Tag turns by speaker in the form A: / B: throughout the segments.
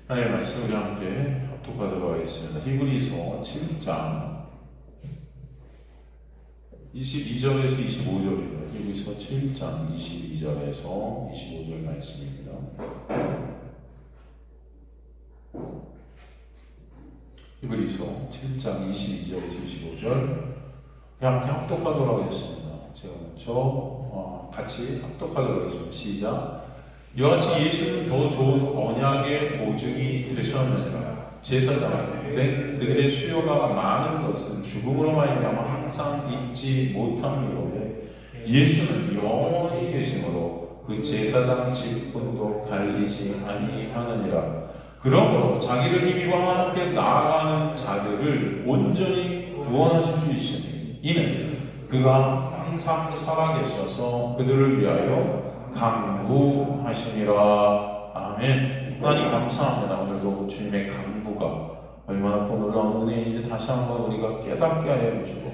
A: 하나님의 말씀 우리 함께 합독하도록 하겠습니다. 히브리서 7장 22절에서 25절입니다. 히브리서 7장 22절에서 25절 말씀입니다. 히브리서 7장 22절에서 25절 함께 합독하도록 하겠습니다. 제가 먼저 같이 합독하도록 하겠습니다. 시작. 이와 같이 예수는 더 좋은 언약의 보증이 되셨느니라. 제사장 된 그들의 수요가 많은 것은 죽음으로 말미암아 항상 잊지 못함이로되 예수는 영원히 계심으로 그 제사장 직분도 갈리지 아니하느니라. 그러므로 자기를 힘입어 함께 나아가는 자들을 온전히 구원하실 수 있으니 이는 그가 항상 살아계셔서 그들을 위하여 강구하시니라. 아멘. 하나님 감사합니다. 오늘도 주님의 강구가 얼마나 놀라운 은혜인지 다시 한번 우리가 깨닫게 하여 주시고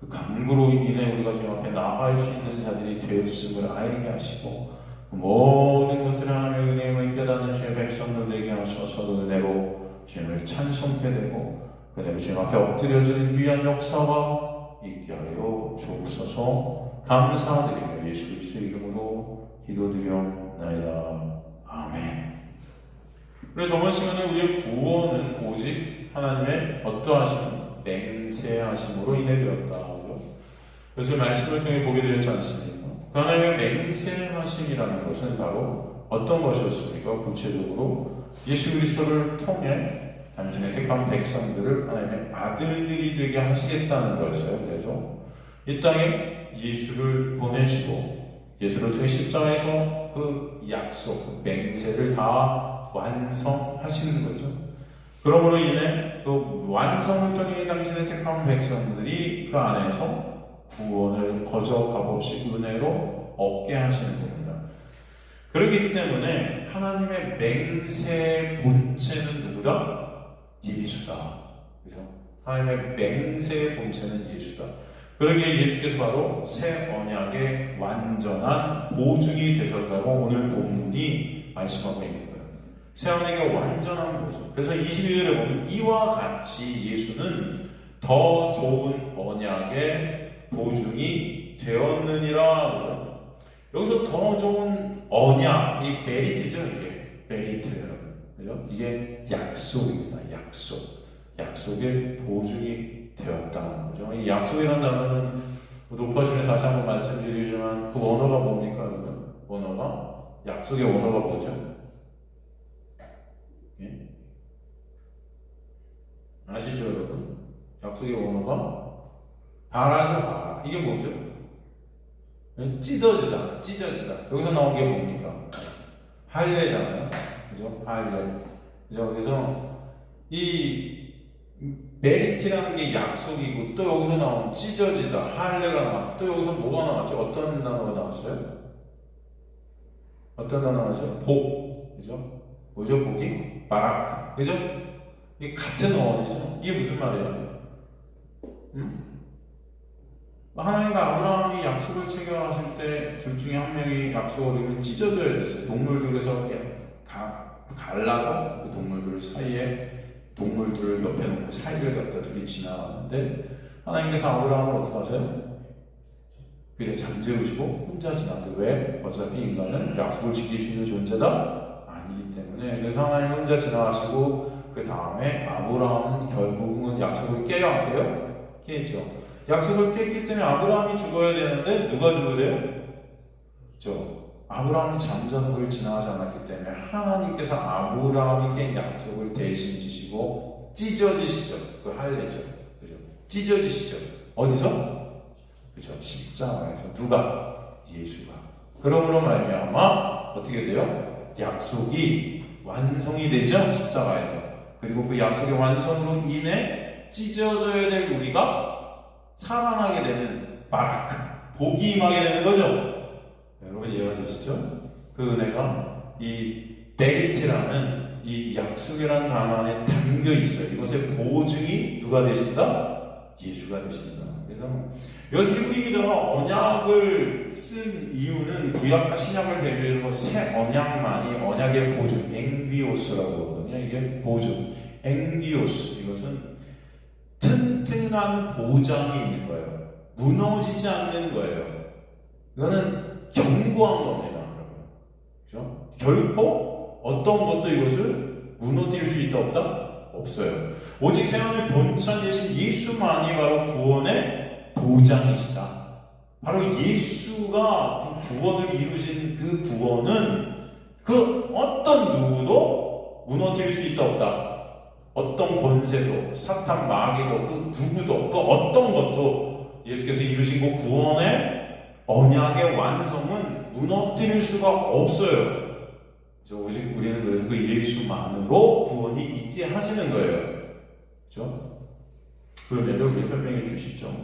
A: 그 강구로 인해 우리가 주님 앞에 나아갈 수 있는 자들이 되었음을 알게 하시고 그 모든 것들을 하나님의 은혜임을 깨닫는 주의 백성들 되게 하셔서 그 은혜로 주님을 찬송케 되고 그 은혜로 주님 앞에 엎드려지는 귀한 역사가 있게 하여 주옵소서. 감사드리며 예수 그리스도의 이름으로 기도드리옵나이다. 아멘. 그래서 저번 시간에 우리의 구원은 오직 하나님의 어떠하심, 맹세하심으로 인해 되었다. 그래서 말씀을 통해 보게 되었지 않습니까? 그 하나님의 맹세하심이라는 것은 바로 어떤 것이었습니까? 구체적으로 예수 그리스도를 통해 당신의 택한 백성들을 하나님의 아들들이 되게 하시겠다는 거였어요. 그래서 이 땅에 예수를 보내시고 예수를 통해 십자가에서 그 약속, 그 맹세를 다 완성하시는 거죠. 그러므로 인해 그 완성을 통해 당신의 택한 백성들이 그 안에서 구원을 거저 값없이 은혜로 얻게 하시는 겁니다. 그렇기 때문에 하나님의 맹세의 본체는 누구다? 예수다. 그죠? 하나님의 맹세의 본체는 예수다. 그러기에 예수께서 바로 새 언약의 완전한 보증이 되셨다고 오늘 본문이 말씀하고 있는 거예요. 새 언약의 완전한 보증. 그래서 22절에 보면 이와 같이 예수는 더 좋은 언약의 보증이 되었느니라. 여기서 더 좋은 언약, 이 메리트죠. 이게 메리트, 그죠? 이게 약속입니다. 약속의 보증이 되었다는 거죠. 이 약속이라는 단어는 높아심에 다시 한번 말씀드리지만 그 원어가 뭡니까? 그러면 원어가 약속의 원어가 뭐죠? 예? 아시죠, 여러분? 약속의 원어가 바라죠. 이게 뭐죠? 찢어지다. 여기서 나온 게 뭡니까? 할례잖아요. 그죠? 할례. 그죠? 그래서 이 메리트라는 게 약속이고 또 여기서 나온 찢어지다, 할례가 나왔고 또 여기서 뭐가 나왔죠? 어떤 단어가 나왔어요? 어떤 단어가 나왔어요? 복. 그죠? 뭐죠? 복이? 바라크. 그죠? 이게 같은 어원이죠. 이게 무슨 말이에요? 하나님과 아브라함이 약속을 체결하실 때 둘 중에 한 명이 약속을 이루면 찢어져야 됐어요. 동물들에서 갈라서 그 동물들 사이에 동물들을 옆에 놓고 사이를 갖다 둘이 지나가는데 하나님께서 아브라함을 어떻게 하세요? 그래서 잠재우시고 혼자 지나세요. 왜? 어차피 인간은 약속을 지킬 수 있는 존재다? 아니기 때문에. 그래서 하나님 혼자 지나가시고 그 다음에 아브라함은 결국은 약속을 깨요? 안 깨요? 깨죠. 약속을 깼기 때문에 아브라함이 죽어야 되는데 누가 죽으세요? 그렇죠. 아브라함이 잠자서 그걸 지나가지 않았기 때문에 하나님께서 아브라함이 깬 약속을 대신 지시고 찢어지시죠. 그 할례죠. 그죠? 찢어지시죠. 어디서? 그죠? 십자가에서. 누가? 예수가. 그러므로 말미암아 어떻게 돼요? 약속이 완성이 되죠. 십자가에서. 그리고 그 약속의 완성으로 인해 찢어져야 될 우리가 살아나게 되는 바라크, 복이 임하게 되는 거죠. 여러분 이해하시죠? 그 은혜가 이 메리트라는 이 약속이라는 단어 안에 담겨 있어요. 이것의 보증이 누가 되신다? 예수가 되신다. 그래서 여기서 히브리 기자가 언약을 쓴 이유는 구약과 신약을 대비해서 새 언약만이 언약의 보증, 앵비오스라고 하거든요. 이게 보증, 앵비오스. 이것은 튼튼한 보장이 있는 거예요. 무너지지 않는 거예요. 이거는 견고한 겁니다. 그렇죠? 결코 어떤 것도 이것을 무너뜨릴 수 있다 없다? 없어요. 오직 세상의 본체이신 예수만이 바로 구원의 보장이시다. 바로 예수가 그 구원을 이루신 그 구원은 그 어떤 누구도 무너뜨릴 수 있다 없다. 어떤 권세도, 사탄 마귀도, 그 누구도, 그 어떤 것도 예수께서 이루신 그 구원의 언약의 완성은 무너뜨릴 수가 없어요. 오직 우리는 그래서 그 예수만으로 구원이 있게 하시는 거예요. 그렇죠? 그런데도 우리 설명해 주시죠.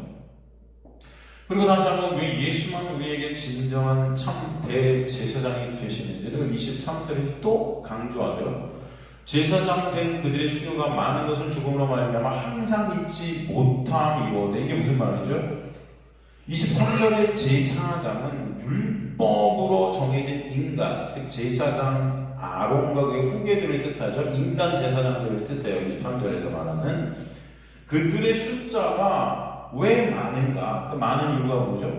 A: 그리고 다시 한번 왜 예수만 우리에게 진정한 참 대제사장이 되시는지를 23절에서 또 강조하죠. 제사장 된 그들의 수요가 많은 것을 죽음으로 말미암아 항상 잊지 못함이거든. 이게 무슨 말이죠? 23절의 제사장은 율법으로 정해진 인간, 그 제사장 아론과 그의 후계들을 뜻하죠. 인간 제사장들을 뜻해요. 23절에서 말하는 그들의 숫자가 왜 많은가? 그 많은 이유가 뭐죠?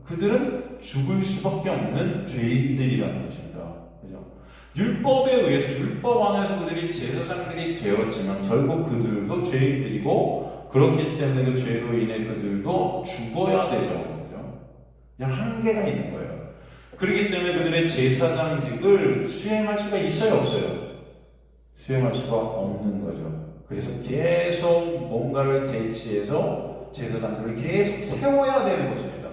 A: 그들은 죽을 수밖에 없는 죄인들이라는 것입니다. 그죠? 율법에 의해서 율법 안에서 그들이 제사장들이 되었지만 결국 그들도 죄인들이고 그렇기 때문에 그 죄로 인해 그들도 죽어야 되죠. 그죠? 그냥 한계가 있는 거예요. 그렇기 때문에 그들의 제사장직을 수행할 수가 있어요, 없어요? 수행할 수가 없는 거죠. 그래서 계속 뭔가를 대치해서 제사장들을 계속 세워야 되는 것입니다.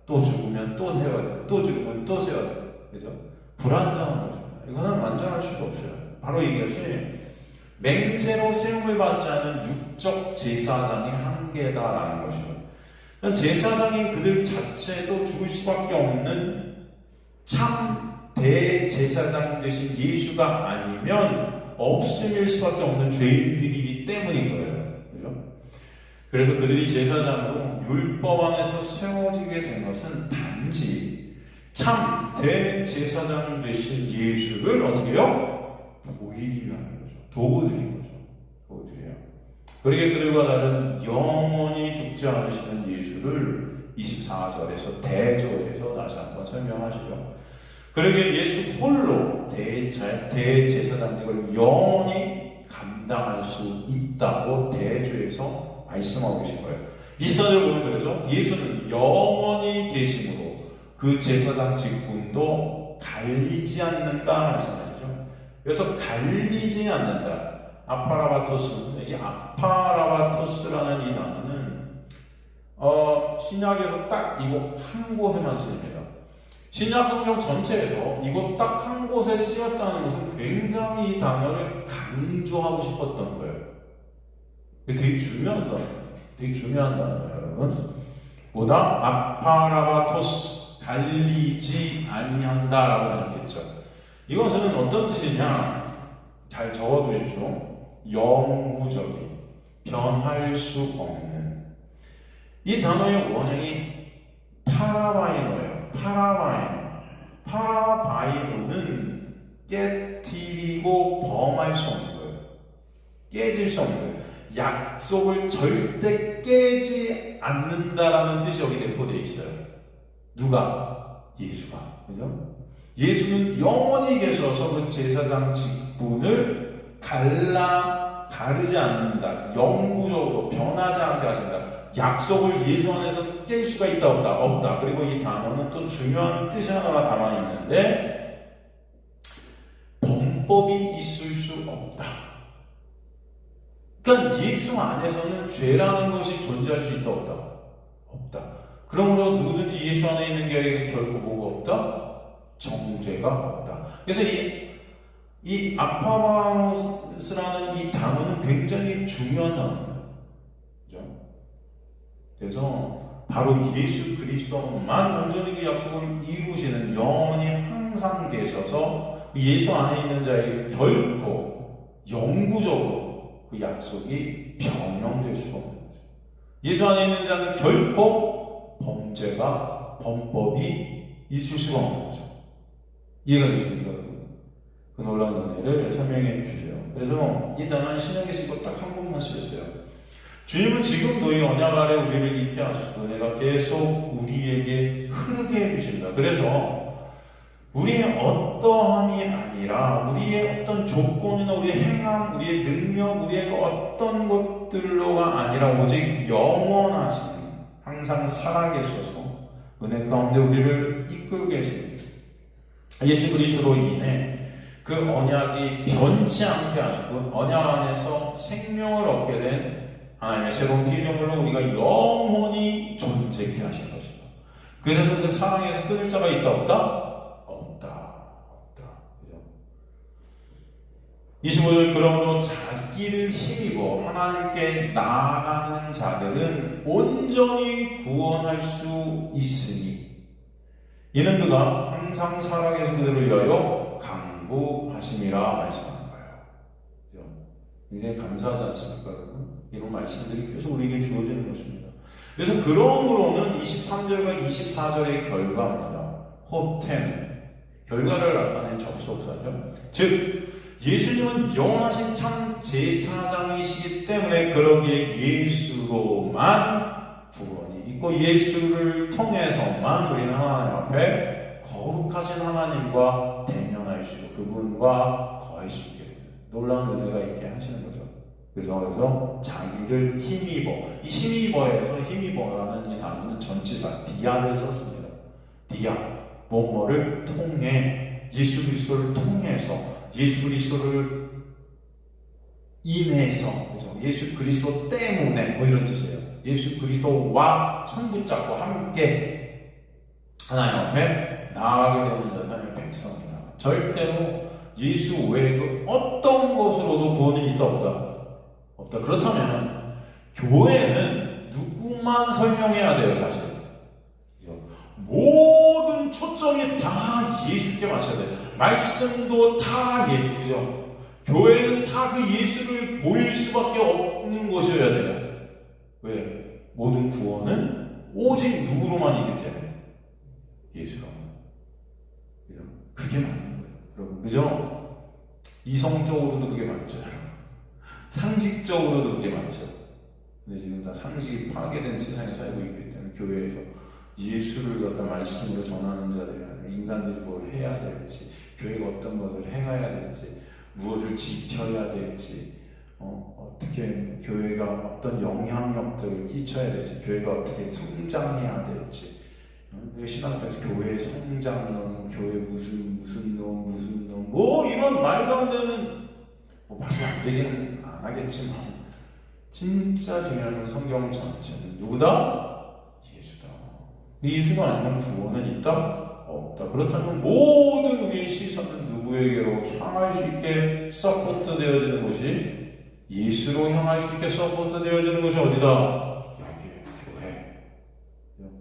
A: 또 죽으면 또 세워야 돼요. 또 죽으면 또 세워야 돼요. 그죠? 불안정한 것입니다. 이거는 완전할 수가 없어요. 바로 이것이 맹세로 세움을 받지 않은 육적 제사장의 한계다라는 것입니다. 제사장인 그들 자체도 죽을 수밖에 없는 참 대제사장 되신 예수가 아니면 없음일 수밖에 없는 죄인들이기 때문인 거예요. 그죠? 그래서 그들이 제사장으로 율법 안에서 세워지게 된 것은 단지 참 대제사장 되신 예수를 어떻게 해요? 보이기 위함인 거죠. 도구들인 거죠. 도구들이에요. 그러게 그들과 다른 영원히 죽지 않으시는 예수를 24절에서 대조해서 다시 한번 설명하시죠. 그러게 예수 홀로 대제사장직을 영원히 감당할 수 있다고 대조해서 말씀하고 계신 거예요. 24절 보면 그래서 예수는 영원히 계심으로 그 제사장 직분도 갈리지 않는다 말씀하시죠. 그래서 갈리지 않는다. 아파라바토스. 이 아파라바토스라는 이 단어는 신약에서 딱 이거 한 곳에만 쓰입니다. 신약 성경 전체에서 이거 딱 한 곳에 쓰였다는 것은 굉장히 이 단어를 강조하고 싶었던 거예요. 되게 중요한 단어예요. 되게 중요한 단어예요, 여러분. 보다 아파라바토스, 달리지 아니한다라고 했겠죠. 이것은 어떤 뜻이냐? 잘 적어두십시오. 영구적인, 변할 수 없는. 이 단어의 원형이 파라바이노예요. 파라바이노는 깨뜨리고 범할 수 없는 거예요. 깨질 수 없는 거예요. 약속을 절대 깨지 않는다라는 뜻이 여기 내포되어 있어요. 누가? 예수가. 그죠? 예수는 영원히 계셔서 그 제사장 직분을 가르지 않는다. 영구적으로 변하지 않게 하신다. 약속을 예수 안에서 깰 수가 있다 없다? 없다. 그리고 이 단어는 또 중요한 뜻이 하나가 담아있는데 범법이 있을 수 없다. 그러니까 예수 안에서는 죄라는 것이 존재할 수 있다 없다? 없다. 그러므로 누구든지 예수 안에 있는 자에게 결코 뭐가 없다? 정죄가 없다. 그래서 이 아파바노스라는 이 단어는 굉장히 중요한 단어예요. 그죠? 그래서 바로 예수 그리스도만 온전히 그 약속을 이루시는 영원히 항상 계셔서 예수 안에 있는 자에게 결코 영구적으로 그 약속이 변형될 수가 없는 거죠. 예수 안에 있는 자는 결코 범죄가, 범법이 있을 수가 없는 거죠. 이해가 되십니까? 그 놀라운 은혜를 설명해 주세요. 그래서 일단은 신약에서 이거 딱 한 번만 쓰였어요. 주님은 지금도 이 언약 아래 우리를 있게 하시고 은혜가 계속 우리에게 흐르게 해주신다. 그래서 우리의 어떠함이 아니라 우리의 어떤 조건이나 우리의 행함, 우리의 능력, 우리의 어떤 것들로가 아니라 오직 영원하신 항상 살아계셔서 은혜 가운데 우리를 이끌고 계십니다. 예수 그리스도로 인해 그 언약이 변치 않게 하시고 언약 안에서 생명을 얻게 된 하나님의 새로운 피조물로 우리가 영원히 존재케 하신 것입니다. 그래서 그 사랑에서 끊을 자가 있다 없다? 없다. 그죠? 25절 그러므로 자기를 힘입어 하나님께 나아가는 자들은 온전히 구원할 수 있으니 이는 그가 항상 살아계신 그들을 위하여 강구하심이라 말씀하는 거예요. 그죠? 굉장히 감사하지 않습니까, 여러분? 이런 말씀들이 계속 우리에게 주어지는 것입니다. 그래서 그러므로는 23절과 24절의 결과입니다. 호텐, 결과를 나타낸 접속사죠. 즉 예수님은 영원하신 참 제사장이시기 때문에 그러기에 예수로만 구원이 있고 예수를 통해서만 우리는 하나님 앞에 거룩하신 하나님과 대면할 수 있고 그분과 거할 수 있게 됩니다. 놀라운 은혜가 있게 하시는 거죠. 그래서 자기를 힘입어, 이 힘입어에서 힘입어라는 이 단어는 전치사 디아를 썼습니다. 디아, 뭐뭐를 통해, 예수 그리스도를 통해서, 예수 그리스도를 인해서, 그죠? 예수 그리스도 때문에 뭐 이런 뜻이에요. 예수 그리스도와 손붙잡고 함께 하나님 앞에 나아가게 되는 하나님의 백성이다. 절대로 예수 외에 그 어떤 것으로도 구원이 있다 없다. 없다. 그렇다면 교회는 누구만 설명해야 돼요, 사실. 모든 초점이 다 예수께 맞춰야 돼요. 말씀도 다 예수, 그죠? 교회는 다 그 예수를 보일 수밖에 없는 것이어야 돼요. 왜? 모든 구원은 오직 누구로만 있기 때문에 예수로만. 그죠? 그게 맞는 거예요, 여러분. 그죠? 이성적으로도 그게 맞죠. 상식적으로도 그게 맞죠. 근데 지금 다 상식이 파괴된 세상에 살고 있기 때문에 교회에서 예수를 갖다 말씀으로 전하는 자들이 아니라 인간들이 뭘 해야 될지, 교회가 어떤 것을 행해야 될지, 무엇을 지켜야 될지, 어떻게 교회가 어떤 영향력들을 끼쳐야 될지, 교회가 어떻게 성장해야 될지, 신학교에서 교회 성장론, 교회 무슨 놈, 뭐 이런 말도 안 되는, 말도 안 되기는 안 하겠지만, 진짜 중요한 건 성경 전체는 누구다? 예수다. 예수가 아니면 구원은 있다? 없다. 그렇다면 모든 우리의 시선은 누구에게로 향할 수 있게 서포트 되어지는 것이, 예수로 향할 수 있게 서포트 되어지는 것이 어디다? 여기 교회.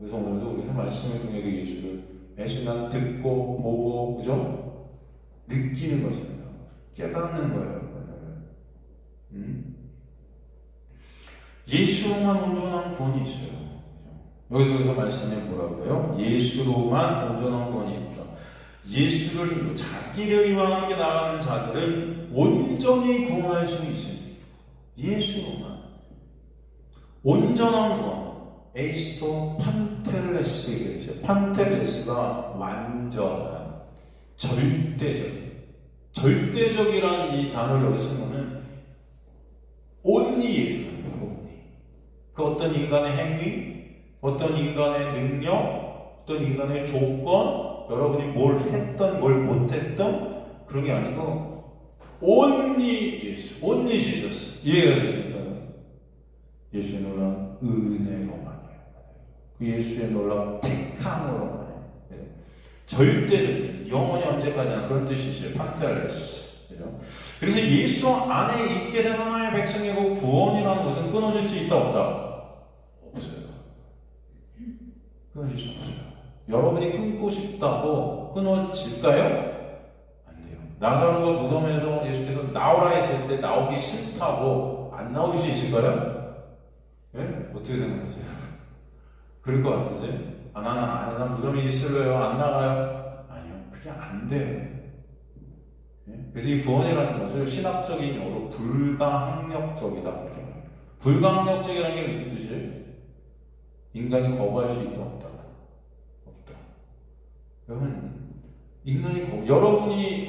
A: 그래서 오늘도 우리는 말씀을 통해 그 예수를 매 순간 듣고 보고, 그죠? 느끼는 것입니다. 깨닫는 거예요. 예수로만 온전한 구원이 있어요. 여기서 말씀에 뭐라고요? 예수로만 온전한 구원이 있다. 예수를, 자기를 위하게 나가는 자들은 온전히 구원할 수 있습니다. 예수로만. 온전한 구원. 에이스토 판텔레스에 있어요. 판텔레스가 완전한, 절대적이라는 이 단어를 여기 쓰면은 only 예수입니다. 그 어떤 인간의 행위, 어떤 인간의 능력, 어떤 인간의 조건, 여러분이 뭘 했던, 뭘 못했던 그런 게 아니고 only 예수, only Jesus. 이해가 되십니까? 예수의 놀라운 은혜로만이에요. 그 예수의 놀라운 택함으로만이에요. 절대적인, 영원히 언제까지나 그런 뜻이 있어요. 판테알레스. 그래서 예수 안에 있게 된 하나님의 백성이고 구원이라는 것은 끊어질 수 있다 없다? 없어요. 끊어질 수 없어요. 여러분이 끊고 싶다고 끊어질까요? 안 돼요. 나사로가 무덤에서 예수께서 나오라 했을 때 나오기 싫다고 안 나올 수 있을까요? 예? 어떻게 생각하세요? 그럴 것 같으세요? 난 무덤이 있을래요? 안 나가요? 아니요, 그냥 안 돼요. 예? 그래서 이 구원이라는 것을 신학적인 용어로 불가항력적이다 이렇게 말합니다. 불가항력적이라는 게 무슨 뜻이에요? 인간이 거부할 수 있다 없다? 없다. 여러분,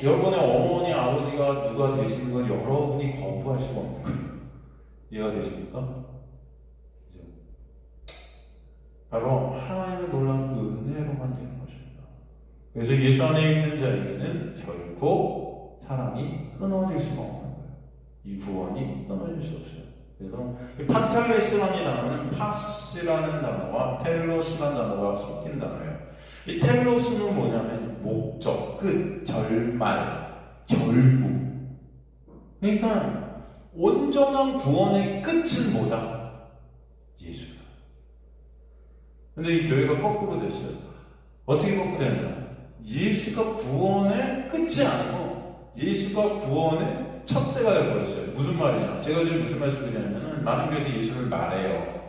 A: 여러분의 어머니 아버지가 누가 되시는 걸 여러분이 거부할 수가 없는 거예요. 이해가 되십니까? 그죠? 바로 하나님의 놀라운 은혜로만 되는 것입니다. 그래서 예수 안에 있는 자에게는 결코 사랑이 끊어질 수가 없는 거예요. 이 구원이 끊어질 수 없어요. 그래서 파텔레스라는 단어는 파스라는 단어와 텔로스라는 단어가 섞인 단어예요. 이 텔로스는 뭐냐면 목적, 끝, 결말, 결국. 그러니까 온전한 구원의 끝은 뭐다? 예수다. 근데 이 교회가 거꾸로 됐어요. 어떻게 거꾸로 됐냐? 예수가 구원의 끝이 아니고 예수가 구원의 첫째가 되어버렸어요. 무슨 말이냐? 제가 지금 무슨 말씀을 드리냐면 많은 교회에서 예수를 말해요.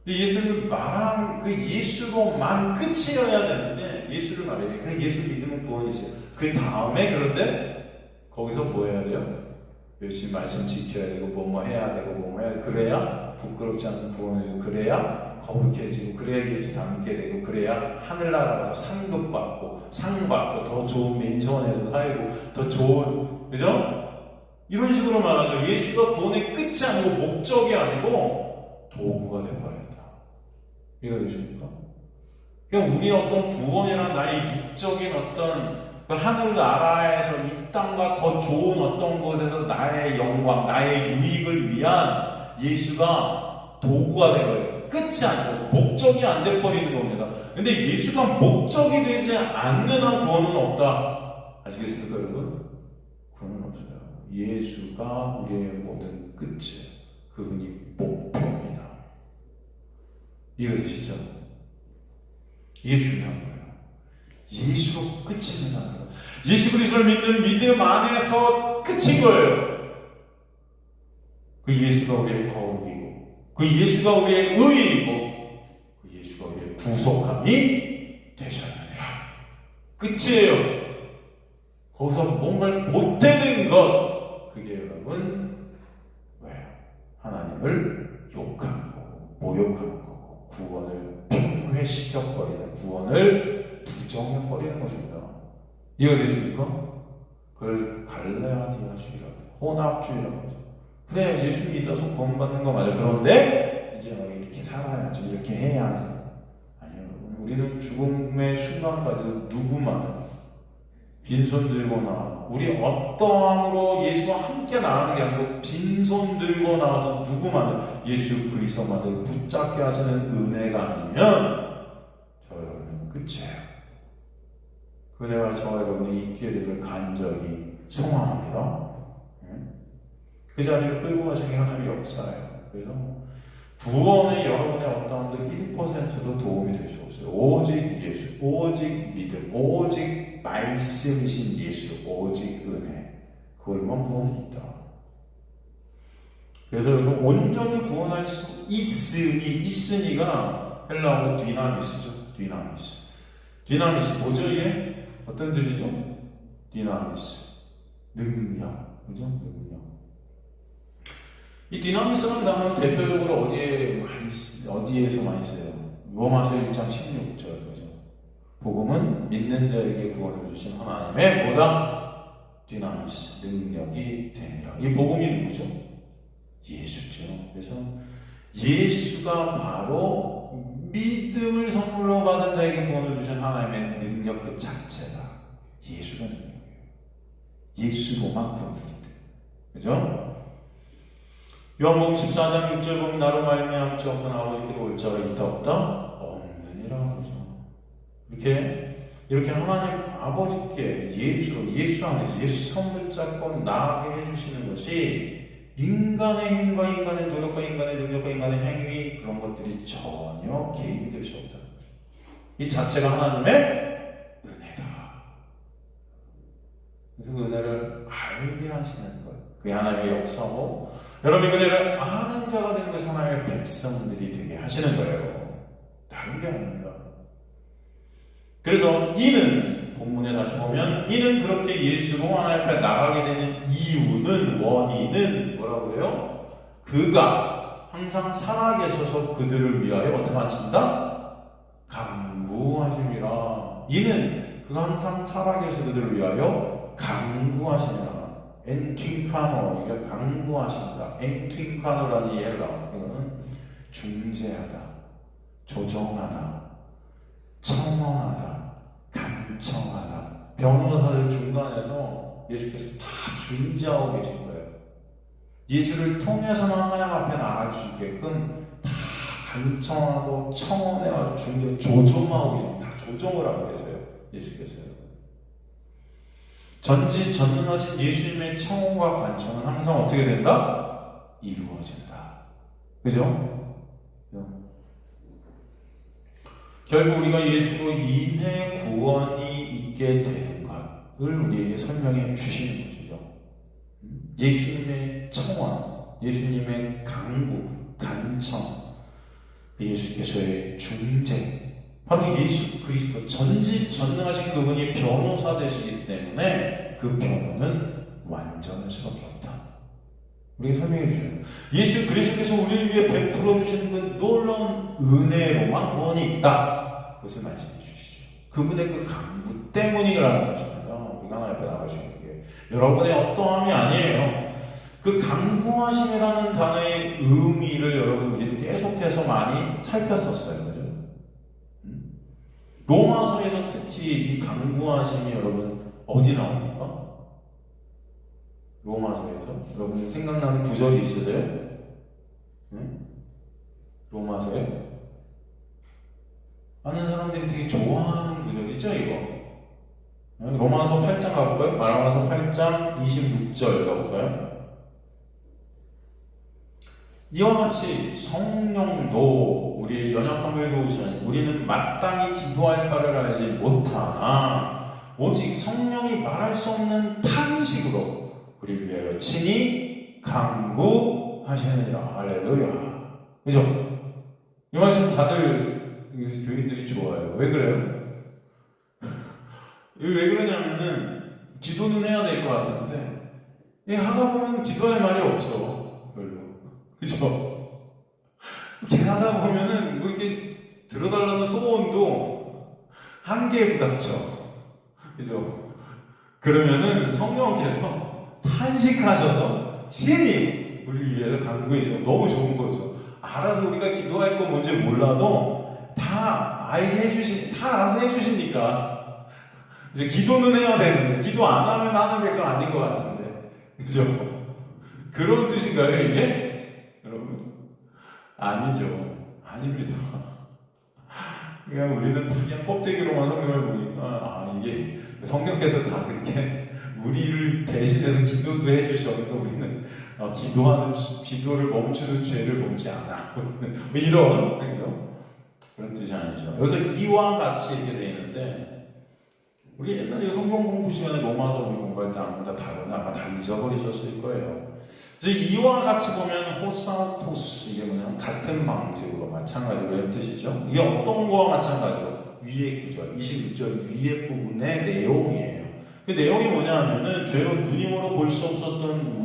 A: 근데 예수를 말한 그 예수로만 끝이어야 되는데 예수를 말해요. 그냥 예수 믿으면 구원이 있어요. 그 다음에 그런데 거기서 뭐 해야 돼요? 열심히 말씀 지켜야 되고 뭐 해야 되고 뭐 해야 되고 그래야 부끄럽지 않은 구원이고 그래야 거룩해지고 그래야 예수 닮게 되고 그래야 하늘나라 가서 상급 받고 상 받고 더 좋은 민선에서 살고 더 좋은 그죠? 이런 식으로 말하죠. 예수가 구원의 끝이 아니고 목적이 아니고 도구가 되어버렸다. 이해가 되십니까? 그냥 우리의 어떤 구원이란 나의 육적인 어떤 그 하늘나라에서 이 땅과 더 좋은 어떤 곳에서 나의 영광, 나의 유익을 위한 예수가 도구가 되어요. 끝이 아니고 목적이 안 돼버리는 겁니다. 근데 예수가 목적이 되지 않는 한 구원은 없다. 아시겠습니까, 여러분? 구원은 없어요. 예수가 우리의 모든 끝이에요. 그분이 목표입니다. 이해되시죠? 이게 중요한 거예요. 예수로 끝이 된다는 거예요. 예수 그리스도를 믿는 믿음 안에서 끝인 거예요. 그 예수가 우리의 거룩이고 그 예수가 우리의 의이고 그 예수가 우리의 구속함이 되셨느니라. 끝이에요. 거기서 뭔가를 보태는 것 그게 여러분 왜요? 하나님을 욕하는 거고 모욕하는 거고 구원을 폐회시켜버리는 구원을 부정해버리는 것입니다. 이해되십니까? 그걸 갈레아디아주의라고 해요. 혼합주의라고 하죠. 그래 예수 믿어서 구원받는 거 맞아요. 그런데 이제 이렇게 살아야지 이렇게 해야지. 아니요. 우리는 죽음의 순간까지 누구마다 빈손 들고 나와 우리 어떠함으로 예수와 함께 나가는 게 아니고 빈손 들고 나와서 누구마다 예수 그리스도만을 붙잡게 하시는 은혜가 아니면 저 여러분은 끝이에요. 그 은혜가 저와 여러분이 있게 되길 간절히 소망합니다. 그 자리를 끌고 가시는 하나님의 역사예요. 그래서 구원의 여러분의 어떠함도 1%도 도움이 될 수 없어요. 오직 예수, 오직 믿음, 오직 말씀이신 예수, 오직 은혜. 그걸만 구원이 있다. 그래서 여기서 온전히 구원할 수 있으니가 헬라어로 디나미스죠. 디나미스 뭐죠 이게? 어떤 뜻이죠? 디나미스 능력, 그죠? 능력. 이 디나미스라는 단어는 대표적으로 어디에서 많이 써요? 로마서 1장 16절 그죠? 복음은 믿는 자에게 구원을 주신 하나님의 뭐다? 디나미스 능력이 되니라. 이 복음이 누구죠? 예수죠. 그래서 예수가 바로 믿음을 선물로 받은 자에게 구원을 주신 하나님의 능력 그 자체다. 예수가 능력이에요. 예수로만 구원이 돼. 그죠? 요한복음 14장 6절 보면 나로 말미암아 없는 아버지께로 올 자가 있다 없다? 없느니라 그러죠. 이렇게 하나님 아버지께 예수 안에서 예수 손 붙잡고 나아게 해주시는 것이 인간의 힘과 인간의 노력과 인간의 능력과 인간의 행위 그런 것들이 전혀 개입이 될 수 없다는 거죠. 이 자체가 하나님의 은혜다. 그래서 그 은혜를 알게 하시는 것 그게 하나님의 역사고, 여러분이 그들을 아는 자가 되는 것이 하나님의 백성들이 되게 하시는 거예요. 다른 게 아닙니다. 그래서 이는, 본문에 다시 보면, 이는 그렇게 예수로 하나님 앞에 나가게 되는 이유는, 원인은 뭐라고 그래요? 그가 항상 살아계셔서 그들을 위하여 어떻게 하신다? 강구하심이라. 이는 그가 항상 살아계셔서 그들을 위하여 강구하시니라. 엔튠카노, 이게 강구하신다. 엔튠카노라는 이해가, 이거는 중재하다, 조정하다, 청원하다, 간청하다. 변호사들 중간에서 예수께서 다 중재하고 계신 거예요. 예수를 통해서만 하나님 앞에 나갈 수 있게끔 다 간청하고 청원해가지고 중재, 조정하고 계신, 다 조정을 하고 계세요. 예수께서요. 전지전능하신 예수님의 청원과 간청은 항상 어떻게 된다? 이루어진다. 그죠? 결국 우리가 예수로 인해 구원이 있게 되는 것을 우리에게 설명해 주시는 것이죠. 예수님의 청원, 예수님의 강구, 간청, 예수께서의 중재, 바로 예수 그리스도, 전지전능하신 그분이 변호사 되시기 때문에 그 변호는 완전할 수밖에 없다. 우리에게 설명해 주셔요. 예수 그리스도께서 우리를 위해 베풀어 주시는 그 놀라운 은혜로만 구원이 있다. 그것을 말씀해 주시죠. 그분의 그 강구 때문이라는 것입니다. 우리가 하나님 앞에 나가시는 게 여러분의 어떠함이 아니에요. 그 강구하심이라는 단어의 의미를 여러분 우리는 계속해서 많이 살폈었어요. 그죠? 로마서에서 특히 이 강구하심이 여러분 어디 나옵니까? 로마서에서 여러분 생각나는 구절이 있으세요? 응? 로마서에 많은 사람들이 되게 좋아하는 구절이죠, 이거. 로마서 8장 가볼까요? 로마서 8장 26절 가볼까요? 이와 같이 성령도 우리의 연약함을 도우시니 우리는 마땅히 기도할 바를 알지 못하나 오직 성령이 말할 수 없는 탄식으로 우리를 위하여 친히 강구하시느니라. 할렐루야. 그죠? 이 말씀 다들 교인들이 좋아해요. 왜 그래요? 왜 그러냐면은 기도는 해야 될 것 같은데 하다 보면 기도할 말이 없어. 별로. 그죠? 이렇게 하다 보면은 뭐 이렇게 들어달라는 소원도 한계에 부닥쳐. 그죠? 그러면은 성령께서 탄식하셔서 친히 우리를 위해서 강구해줘. 너무 좋은 거죠. 알아서 우리가 기도할 건 뭔지 몰라도 다 다 알아서 해주시니까 이제 기도는 해야 되는데 기도 안 하면 하는 백성 아닌 것 같은데. 그죠? 그런 뜻인가요, 이게? 여러분? 아니죠. 아닙니다. 그냥 우리는 그냥 껍데기로만 성경을 보니까 이게 성령께서 다 그렇게 우리를 대신해서 기도도 해주셔서 우리는 기도를 멈추는 죄를 범치 않아. 뭐 이런, 그죠? 그런 뜻이 아니죠. 여기서 이와 같이 이렇게 되어 있는데, 우리 옛날에 성경 공부 시간에 로마서 우리 공부할 때 아마 다 잊어버리셨을 거예요. 그래서 이와 같이 보면 호사토스, 이게 뭐냐면 같은 방식으로 마찬가지로 이런 뜻이죠. 이게 어떤 거와 마찬가지로 위의 구절, 26절 위의 부분의 내용이에요. 그 내용이 뭐냐면은 죄로 누님으로 볼 수 없었던